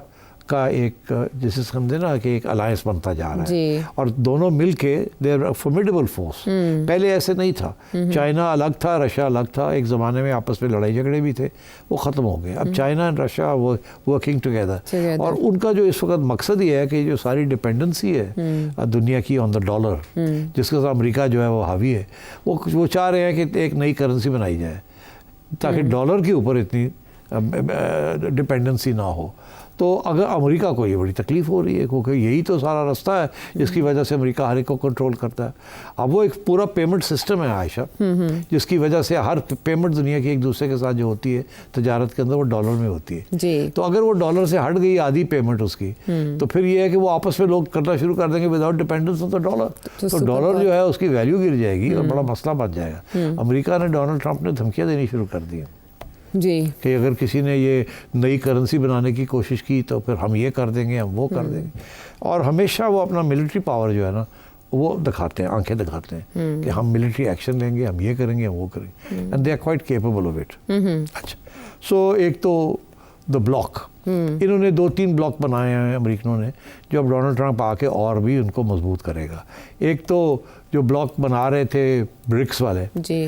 का एक जिसे समझे ना कि एक अलायंस बनता जा रहा
जी।
है और दोनों मिलके दे आर फॉर्मिडेबल फोर्स। पहले ऐसे नहीं था, चाइना अलग था, रशिया अलग था, एक ज़माने में आपस में लड़ाई झगड़े भी थे, वो ख़त्म हो गए। अब चाइना एंड रशिया वो वर्किंग टुगेदर और उनका जो इस वक्त मकसद ये है कि जो सारी डिपेंडेंसी है दुनिया की ऑन द डॉलर, जिसके साथ अमेरिका जो है वो हावी है, वो चाह रहे हैं कि एक नई करेंसी बनाई जाए ताकि डॉलर के ऊपर इतनी डिपेंडेंसी ना हो। तो अगर अमेरिका को ये बड़ी तकलीफ़ हो रही है क्योंकि यही तो सारा रास्ता है जिसकी वजह से अमेरिका हर एक को कंट्रोल करता है। अब वो एक पूरा पेमेंट सिस्टम है आयशा, जिसकी वजह से हर पेमेंट दुनिया की एक दूसरे के साथ जो होती है तजारत के अंदर वो डॉलर में होती है
जी।
तो अगर वो डॉलर से हट गई आधी पेमेंट उसकी, तो फिर ये है कि वो आपस में लोग करना शुरू कर देंगे without dependence on the dollar, तो डॉलर जो है उसकी वैल्यू गिर जाएगी और बड़ा मसला बन जाएगा। अमेरिका ने डोनाल्ड ट्रंप ने धमकियाँ देनी शुरू कर दी
जी
कि अगर किसी ने ये नई करेंसी बनाने की कोशिश की तो फिर हम ये कर देंगे, हम वो कर देंगे। और हमेशा वो अपना मिलिट्री पावर जो है ना वो दिखाते हैं, आंखें दिखाते हैं कि हम मिलिट्री एक्शन लेंगे, हम ये करेंगे, हम वो करेंगे, and they are quite capable of it. अच्छा, सो एक तो द ब्लॉक, इन्होंने 2-3 ब्लॉक बनाए हैं अमेरिकनों ने जो अब डोनाल्ड ट्रंप आके और भी उनको मजबूत करेगा। एक तो जो ब्लॉक बना रहे थे ब्रिक्स वाले
जी,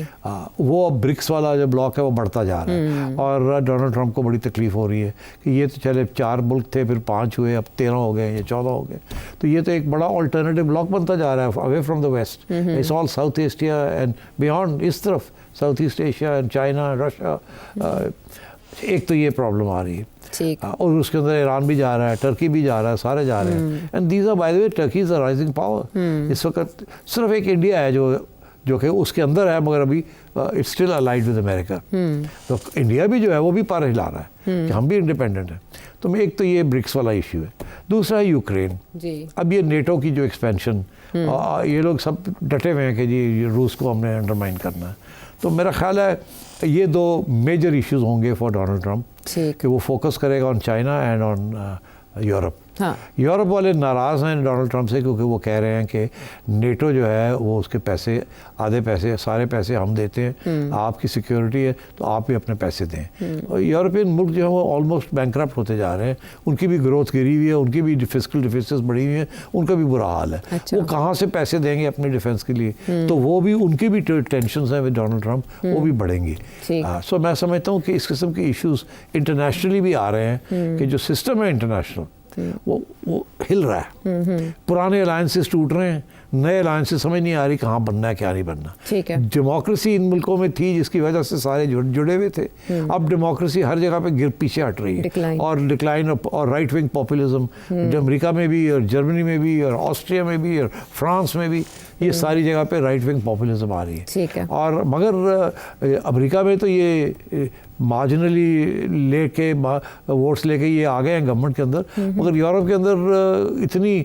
वो अब ब्रिक्स वाला जो ब्लॉक है वो बढ़ता जा रहा है और डोनाल्ड ट्रंप को बड़ी तकलीफ हो रही है कि ये तो चले 4 मुल्क थे, फिर 5 हुए, अब 13 हो गए या 14 हो गए, तो ये तो एक बड़ा ऑल्टरनेटिव ब्लॉक बनता जा रहा है away from the west. It's all south Asia and beyond, इस तरफ south east Asia and China, Russia. एक तो ये प्रॉब्लम आ रही है
ठीक।
और उसके अंदर ईरान भी जा रहा है, टर्की भी जा रहा है, सारे जा रहे हैं। And these are by the way Turkey is a rising power. इस वक्त सिर्फ एक इंडिया है जो कि उसके अंदर है, मगर अभी it's still allied with America. तो इंडिया भी जो है वो भी पार हिला रहा है कि हम भी इंडिपेंडेंट हैं। तो एक तो ये ब्रिक्स वाला इश्यू है, दूसरा है यूक्रेन
जी।
अब ये नेटो की जो एक्सपेंशन, ये लोग सब डटे हुए हैं कि जी रूस को हमने अंडरमाइन करना है। तो मेरा ख्याल है ये 2 मेजर इश्यूज होंगे फॉर डोनाल्ड ट्रंप कि वो फोकस करेगा on China and on Europe.
हाँ।
यूरोप वाले नाराज़ हैं डोनाल्ड ट्रंप से क्योंकि वो कह रहे हैं कि नेटो जो है वो उसके पैसे, आधे पैसे, सारे पैसे हम देते हैं, आपकी सिक्योरिटी है तो आप भी अपने पैसे दें। और यूरोपियन मुल्क जो है वो ऑलमोस्ट बैंकरप्ट होते जा रहे हैं, उनकी भी ग्रोथ गिरी हुई है, उनकी भी फिस्कल डिफिसिट्स बढ़ी हुई है, उनका भी बुरा हाल है।
अच्छा।
वो कहाँ से पैसे देंगे अपने डिफेंस के लिए, तो वो भी उनकी भी टेंशन है विद डोनाल्ड ट्रंप, वो भी बढ़ेंगी। सो मैं समझता हूँ कि इस किस्म के इश्यूज इंटरनेशनली भी आ रहे हैं कि जो सिस्टम है इंटरनेशनल वो हिल रहा है। पुराने अलायंसेस टूट रहे हैं, नए अलायंसेस समझ नहीं आ रही कहाँ बनना है क्या नहीं बनना।
ठीक है।
डेमोक्रेसी इन मुल्कों में थी जिसकी वजह से सारे जुड़े हुए थे, अब डेमोक्रेसी हर जगह पे पीछे हट रही है और डिक्लाइन और राइट विंग पॉपुलिज्म अमेरिका में भी और जर्मनी में भी और ऑस्ट्रिया में भी और फ्रांस में भी, ये सारी जगह पे राइट विंग पॉपुलिज्म आ रही है।
ठीक है।
और मगर अमेरिका में तो ये मार्जिनली लेके वोट्स लेके ये आ गए हैं गवर्नमेंट के अंदर, मगर यूरोप के अंदर इतनी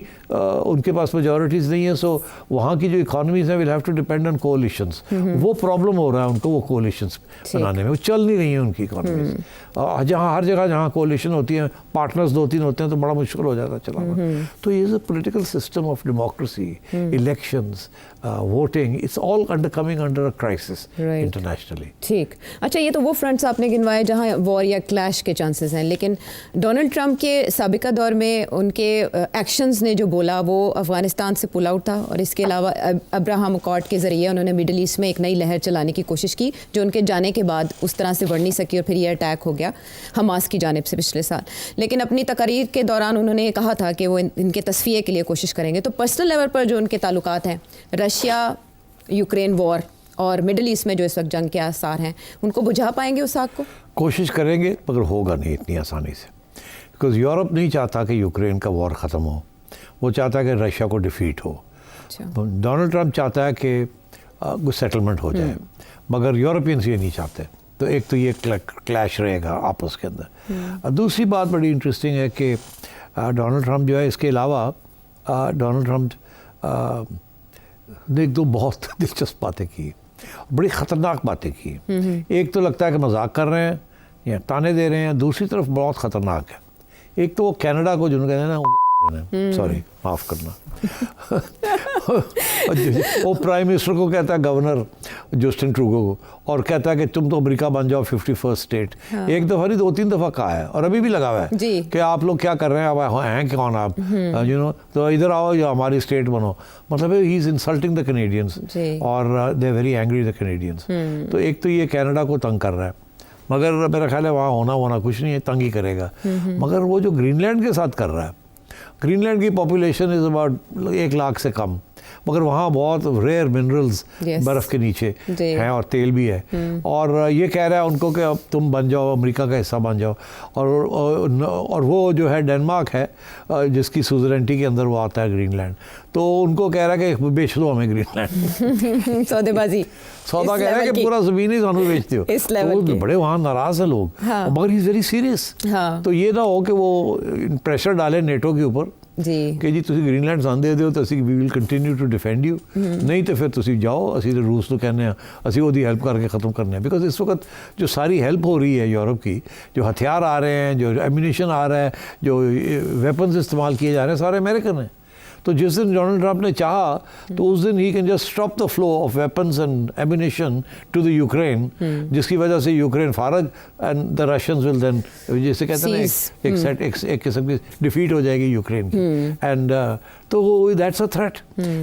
उनके पास मेजॉरिटीज़ नहीं है। सो वहाँ की जो इकॉनमीज हैं will have to depend on coalitions. वो प्रॉब्लम हो रहा है उनको, वो कोलिशंस बनाने में, वो चल नहीं रही है उनकी इकॉनमीज। जहाँ हर जगह जहाँ कोलिशन होती है, पार्टनर्स 2-3 होते हैं तो बड़ा मुश्किल हो जाता है चलाना। तो ये is a political system of democracy, elections, voting, it's all coming under a crisis internationally.
ठीक। अच्छा, ये तो वो फ्रंट्स आपने गिनवाए जहाँ वॉर या क्लैश के चांसेस हैं, लेकिन डोनाल्ड ट्रंप के साबिका दौर में उनके एक्शंस ने जो बोला वो अफ़गानिस्तान से पुल आउट था, और इसके अलावा अब्राहम अकॉर्ड के ज़रिए उन्होंने मिडल ईस्ट में एक नई लहर चलाने की कोशिश की जो उनके जाने के बाद उस तरह से बढ़ नहीं सकी, और फिर ये अटैक हो गया हमास की जानिब से पिछले साल। लेकिन अपनी तकरीर के दौरान उन्होंने कहा था कि वो इनके तस्फिये के लिए कोशिश करेंगे। तो पर्सनल लेवल पर जो उनके ताल्लुकात हैं, रशिया यूक्रेन वॉर और मिडल ईस्ट में जो इस वक्त जंग के आसार हैं, उनको बुझा पाएंगे उस आग को?
कोशिश करेंगे मगर होगा नहीं इतनी आसानी से, बिकॉज यूरोप नहीं चाहता कि यूक्रेन का वॉर ख़त्म हो, वो चाहता है कि रशिया को डिफीट हो।
अच्छा।
डोनाल्ड ट्रंप चाहता है कि कुछ सेटलमेंट हो जाए, मगर यूरोपियंस ये नहीं चाहते। तो एक तो ये क्लैश रहेगा आपस के अंदर। दूसरी बात बड़ी इंटरेस्टिंग है कि डोनाल्ड ट्रंप जो है, इसके अलावा डोनाल्ड ट्रंप ने 2 बहुत दिलचस्प बातें की, बड़ी ख़तरनाक बातें की। एक तो लगता है कि मजाक कर रहे हैं या ताने दे रहे हैं, दूसरी तरफ बहुत ख़तरनाक है। एक तो वो कनाडा को जिन्होंने कहते हैं ना, सॉरी माफ़ करना वो प्राइम मिनिस्टर को कहता है गवर्नर, जस्टिन ट्रूडो को, और कहता है कि तुम तो अमेरिका बन जाओ 51st स्टेट। एक दफ़ा नहीं 2-3 दफ़ा कहा है और अभी भी लगा हुआ है
जी।
कि आप लोग क्या कर रहे हैं, अब हैं कौन आप, यू नो, तो इधर आओ या हमारी स्टेट बनो। मतलब he is insulting the Canadians और they are very angry the Canadians. तो एक तो ये कनाडा को तंग कर रहा है, मगर मेरा ख्याल है वहाँ होना कुछ नहीं है, तंग ही करेगा। मगर वो जो ग्रीनलैंड के साथ कर रहा है, ग्रीनलैंड की पॉपुलेशन इज़ अबाउट 1 लाख से कम, मगर वहाँ बहुत रेयर मिनरल्स बर्फ़ के नीचे हैं और तेल भी है। और ये कह रहा है उनको कि अब तुम बन जाओ, अमेरिका का हिस्सा बन जाओ। और वो जो है डेनमार्क है जिसकी सुजरेंटी के अंदर वो आता है ग्रीनलैंड, तो उनको कह रहा है कि बेच दो हमें ग्रीनलैंड।
सौदेबाजी,
सौदा कह रहा है कि पूरा ज़मीन ही सानू बेचते हो। तो बड़े वहाँ नाराज़ है लोग, मगर ही इज़ वेरी सीरियस। तो ये ना हो कि वो प्रेशर डाले नेटो के ऊपर कि जी तुसी ग्रीनलैंड सान दे दिओ तो असी we will continue to defend you, नहीं तो फिर तुसी जाओ, असी रूस तो कहने हैं असी ओदी हेल्प करके ख़त्म करने हैं। बिकॉज इस वक्त जो सारी हेल्प हो रही है यूरोप की, जो हथियार आ रहे हैं, जो एम्यूनिशन आ रहा है, जो वेपन्स इस्तेमाल किए जा रहे हैं, सारे अमेरिकन हैं। तो जिस दिन डोनाल्ड ट्रंप ने चाहा तो उस दिन he can just stop the flow of weapons and ammunition to the Ukraine, जिसकी वजह से यूक्रेन फारग and the Russians will then, जैसे कहते हैं एक किस्म की डिफीट हो जाएगी यूक्रेन की। एंड तो दैट्स अ थ्रेट।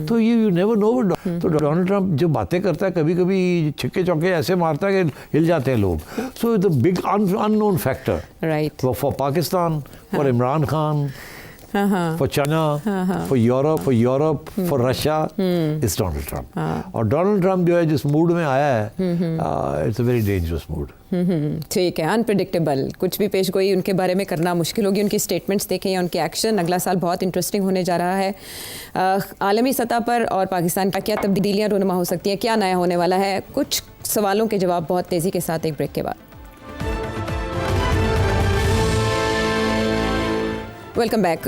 तो यू नेवर नो। तो डोनाल्ड ट्रंप जो बातें करता है कभी कभी छिक्के चौके ऐसे मारता है कि हिल जाते हैं लोग। So the big unknown factor right for Pakistan, for Imran Khan, for China, for Europe, for Russia, is Donald Trump. और डोनाल्ड ट्रंप जो है जिस मूड में आया है, it's a very dangerous mood.
ठीक है, अनप्रेडिक्टेबल, कुछ भी पेश गोई उनके बारे में करना मुश्किल होगी। उनकी स्टेटमेंट्स देखें या उनके एक्शन, अगला साल बहुत इंटरेस्टिंग होने जा रहा है। आलमी सतह पर और पाकिस्तान का क्या तब्दीलियाँ रूनुमा हो सकती हैं, क्या नया होने वाला है, कुछ सवालों के जवाब बहुत तेज़ी के साथ एक ब्रेक के बाद। Welcome back.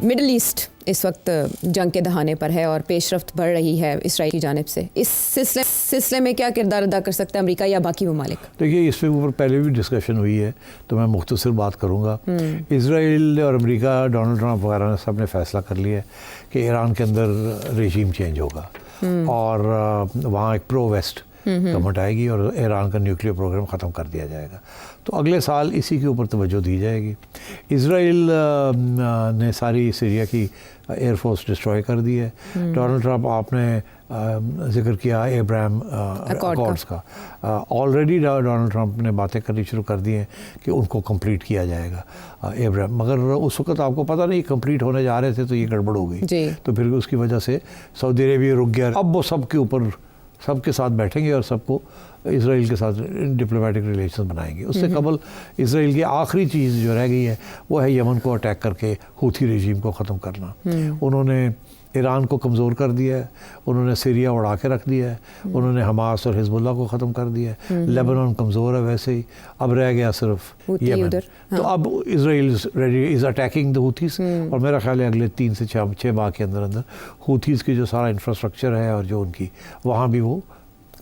मिडल ईस्ट इस वक्त जंग के दहाने पर है और पेशरफ्त बढ़ रही है इसराइल की जानिब से। इस सिलसिले में क्या किरदार अदा कर सकता है अमेरिका या बाकी ममालिक? देखिए,
इसके ऊपर पहले भी डिस्कशन हुई है, तो मैं मुख्तसर बात करूँगा। इसराइल और अमेरिका, डोनाल्ड ट्रंप वगैरह ने सब ने फैसला कर लिया है कि ईरान के अंदर रेजीम चेंज होगा और वहाँ एक प्रो वेस्ट गवर्नमेंट आएगी और ईरान का न्यूक्लियर प्रोग्राम ख़त्म कर दिया जाएगा। तो अगले साल इसी के ऊपर तवज्जो दी जाएगी। इसराइल ने सारी सीरिया की एयरफोर्स डिस्ट्रॉय कर दी है। डोनाल्ड ट्रंप, आपने जिक्र किया एब्राहम अकॉर्ड्स का, ऑलरेडी डोनाल्ड ट्रंप ने बातें करनी शुरू कर दी हैं कि उनको कंप्लीट किया जाएगा एब्राहम, मगर उस वक्त आपको पता नहीं कंप्लीट होने जा रहे थे तो ये गड़बड़ हो गई। तो फिर उसकी वजह से सऊदी अरेबिया रुक गया। अब वो सबके ऊपर सबके साथ बैठेंगे और सबको इसराइल के साथ डिप्लोमेटिक रिलेशन बनाएंगे। उससे कबल इसराइल की आखिरी चीज़ जो रह गई है वो है यमन को अटैक करके हूथी रेजीम को ख़त्म करना। उन्होंने ईरान को कमज़ोर कर दिया है, उन्होंने सीरिया उड़ा के रख दिया है, उन्होंने हमास और हिजबुल्ला को ख़त्म कर दिया है। लेबनान कमज़ोर है वैसे ही, अब रह गया सिर्फ यमन। तो अब इसराइल इज़ अटैकिंग द हूथीज़ और मेरा ख्याल है अगले 3 से 6 माह के अंदर अंदर हूथीज़ की जो सारा इंफ्रास्ट्रक्चर है और जो उनकी वहाँ भी वो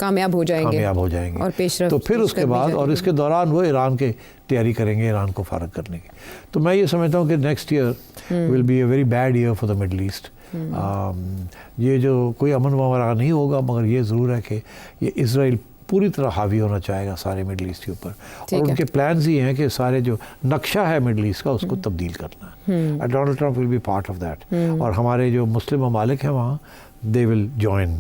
कामयाब हो जाएंगे और तो फिर उसके बाद और इसके दौरान वो ईरान के तैयारी करेंगे ईरान को फारग करने की। तो मैं ये समझता हूँ कि next year will be a very bad year for the middle east. ये जो कोई अमन वगैरह नहीं होगा, मगर ये ज़रूर है कि ये इसराइल पूरी तरह हावी होना चाहेगा सारे मिडल ईस्ट के ऊपर और उनके प्लान्स ही हैं कि सारे जो नक्शा है मिडल ईस्ट का उसको तब्दील करना है। Donald Trump will be part of that और हमारे जो मुस्लिम ममालिक हैं वहाँ they will join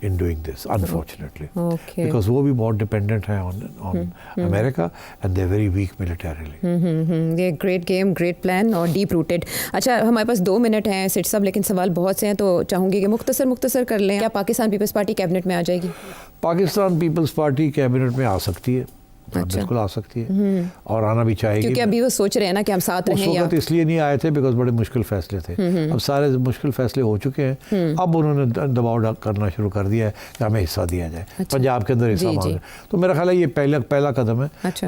in doing this, unfortunately, because वो भी बहुत डिपेंडेंट हैं on America and they're very weak militarily.
ये great game, great plan और deep rooted। अच्छा, हमारे पास 2 मिनट हैं सिट साहब, लेकिन सवाल बहुत से हैं तो चाहूँगी कि मुख्तसर कर लें। क्या पाकिस्तान पीपल्स पार्टी कैबिनेट में आ जाएगी?
पाकिस्तान पीपल्स पार्टी कैबिनेट में आ सकती है। अच्छा। बिल्कुल आ सकती है और आना भी चाहिए,
क्योंकि अभी वो सोच रहे हैं ना कि हम साथ रहें।
उस वक्त इसलिए नहीं आए थे बिकॉज बड़े मुश्किल फैसले थे। अब सारे मुश्किल फैसले हो चुके हैं। अब उन्होंने दबाव करना शुरू कर दिया है कि हमें हिस्सा दिया जाए। अच्छा। पंजाब के अंदर हिस्सा मांगे, तो मेरा ख्याल है ये पहला कदम है। अच्छा।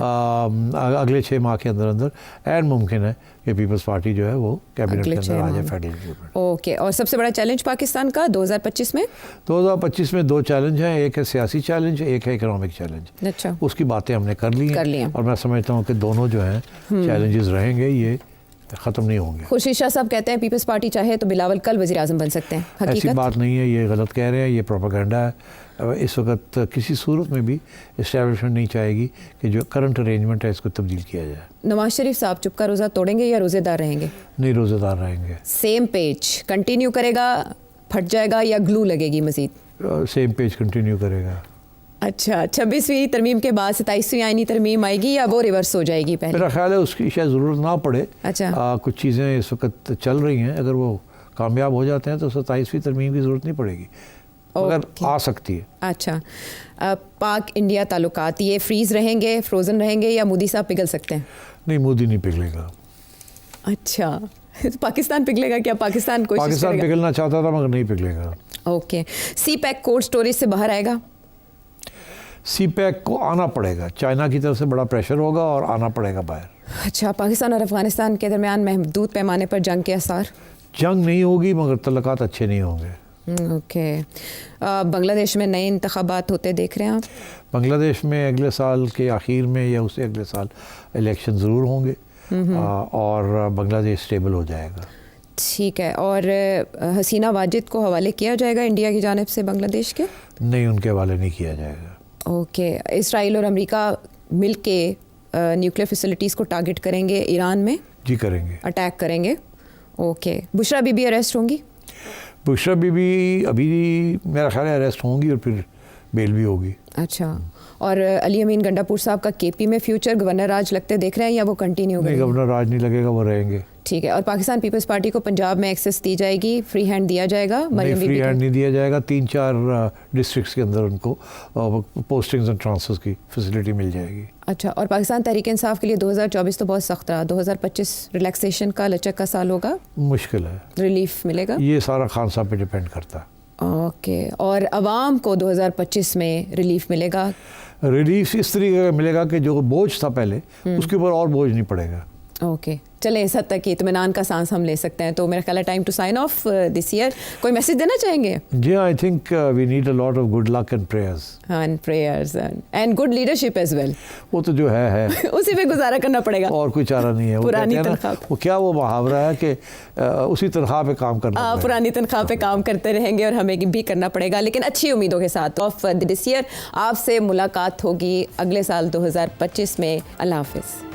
अगले 6 माह के अंदर अंदर एंड मुमकिन है कि पीपल्स पार्टी जो है वो कैबिनेट के अंदर आ जाए, फेडरल गवर्नमेंट।
ओके, और सबसे बड़ा चैलेंज पाकिस्तान का 2025 में?
2025 में 2 चैलेंज हैं, एक है सियासी चैलेंज, एक है इकोनॉमिक चैलेंज।
अच्छा।
उसकी बातें हमने कर ली हैं और मैं समझता हूँ कि दोनों जो हैं चैलेंजेस रहेंगे ये ख़त्म नहीं होंगे।
खुर्शीद शाह साहब कहते हैं पीपल्स पार्टी चाहे तो बिलावल कल वज़ीर आज़म बन सकते हैं।
ऐसी
हकीकत?
बात नहीं है, ये गलत कह रहे हैं, ये प्रोपेगेंडा है। इस वक्त किसी सूरत में भी इस्टेब्लिशमेंट नहीं चाहेगी कि जो करंट अरेंजमेंट है इसको तब्दील किया जाए।
नवाज शरीफ साहब चुप का रोज़ा तोड़ेंगे या रोज़ेदार रहेंगे?
नहीं, रोज़ेदार रहेंगे।
सेम पेज कंटिन्यू करेगा, फट जाएगा या ग्लू लगेगी मज़ीद?
सेम पेज कंटिन्यू करेगा।
अच्छा, 26वीं तरमीम के बाद 27वीं आईनी तरमीम आएगी या वो रिवर्स हो जाएगी पहले?
मेरा ख्याल है उसकी शायद ज़रूरत ना पड़े।
अच्छा।
कुछ चीज़ें इस वक्त चल रही हैं, अगर वो कामयाब हो जाते हैं तो 27वीं तरमीम की ज़रूरत नहीं पड़ेगी, मगर आ सकती है।
अच्छा, पाक इंडिया ताल्लुकात ये फ्रीज़ रहेंगे, फ्रोज़न रहेंगे या मोदी साहब पिघल सकते हैं?
नहीं, मोदी नहीं पिघलेगा।
अच्छा, पाकिस्तान पिघलेगा क्या? पाकिस्तान
पिघलना चाहता था मगर नहीं पिघलेगा।
ओके, सी पैक कोल्ड स्टोरेज से बाहर आएगा?
सी पैक को आना पड़ेगा, चाइना की तरफ से बड़ा प्रेशर होगा और आना पड़ेगा बाहर।
अच्छा, पाकिस्तान और अफगानिस्तान के दरमियान महदूद पैमाने पर जंग के आसार?
जंग नहीं होगी मगर तल्लुकात अच्छे नहीं होंगे।
ओके, बांग्लादेश में नए इंतखाबात होते देख रहे हैं आप?
बांग्लादेश में अगले साल के आखिर में या उससे अगले साल इलेक्शन ज़रूर होंगे और बांग्लादेश स्टेबल हो जाएगा।
ठीक है, और हसीना वाजिद को हवाले किया जाएगा इंडिया की जानिब से बांग्लादेश के?
नहीं, उनके हवाले नहीं किया जाएगा।
ओके, इसराइल और अमेरिका मिल के न्यूक्लियर फैसिलिटीज़ को टारगेट करेंगे ईरान में?
जी करेंगे,
अटैक करेंगे। ओके, बुशरा बीबी अरेस्ट होंगी?
बुशरा बीबी अभी मेरा ख्याल है अरेस्ट होंगी और फिर बेल भी होगी।
अच्छा, और अली अमीन गंडापुर साहब का केपी में फ्यूचर गवर्नर राज लगते देख रहे हैं या वो कंटिन्यू
नहीं, गवर्नर राज नहीं लगेगा, वो रहेंगे।
ठीक है, और पाकिस्तान पीपल्स पार्टी को पंजाब में एक्सेस दी जाएगी, फ्री हैंड दिया जाएगा?
नहीं, फ्री हैंड नहीं दिया जाएगा। 3-4 डिस्ट्रिक्ट्स के अंदर उनको पोस्टिंग्स एंड ट्रांसफर्स की फैसिलिटी मिल जाएगी।
अच्छा, और पाकिस्तान तहरीक इंसाफ के लिए 2024 तो बहुत सख्त रहा, 2025 रिलैक्सेशन का लचक का साल होगा?
मुश्किल है,
रिलीफ मिलेगा?
ये सारा खान साहब पे डिपेंड करता है।
ओके, और अवाम को 2025 में रिलीफ मिलेगा?
रिलीफ इस तरीके का मिलेगा कि जो बोझ था पहले उसके ऊपर और बोझ नहीं पड़ेगा।
ओके, चलें, इस हद तक की इत्मीनान का सांस हम ले सकते हैं। तो मेरा ख्याल है time to sign off this year. कोई मैसेज देना चाहेंगे?
जी, I think we need a lot of good luck and prayers.
And prayers and good leadership as well.
वो तो जो है
उसी पे गुजारा करना पड़ेगा,
और कोई चारा नहीं है।
पुरानी तनख्वाह,
वो क्या वो मुहावरा है कि उसी तनख्वाह पे काम करना,
पुरानी तनख्वाह पे काम करते रहेंगे और हमें भी करना पड़ेगा, लेकिन अच्छी उम्मीदों के साथ। ऑफ दिस ईयर आपसे मुलाकात होगी अगले साल 2025 में। अल्लाह हाफिज़।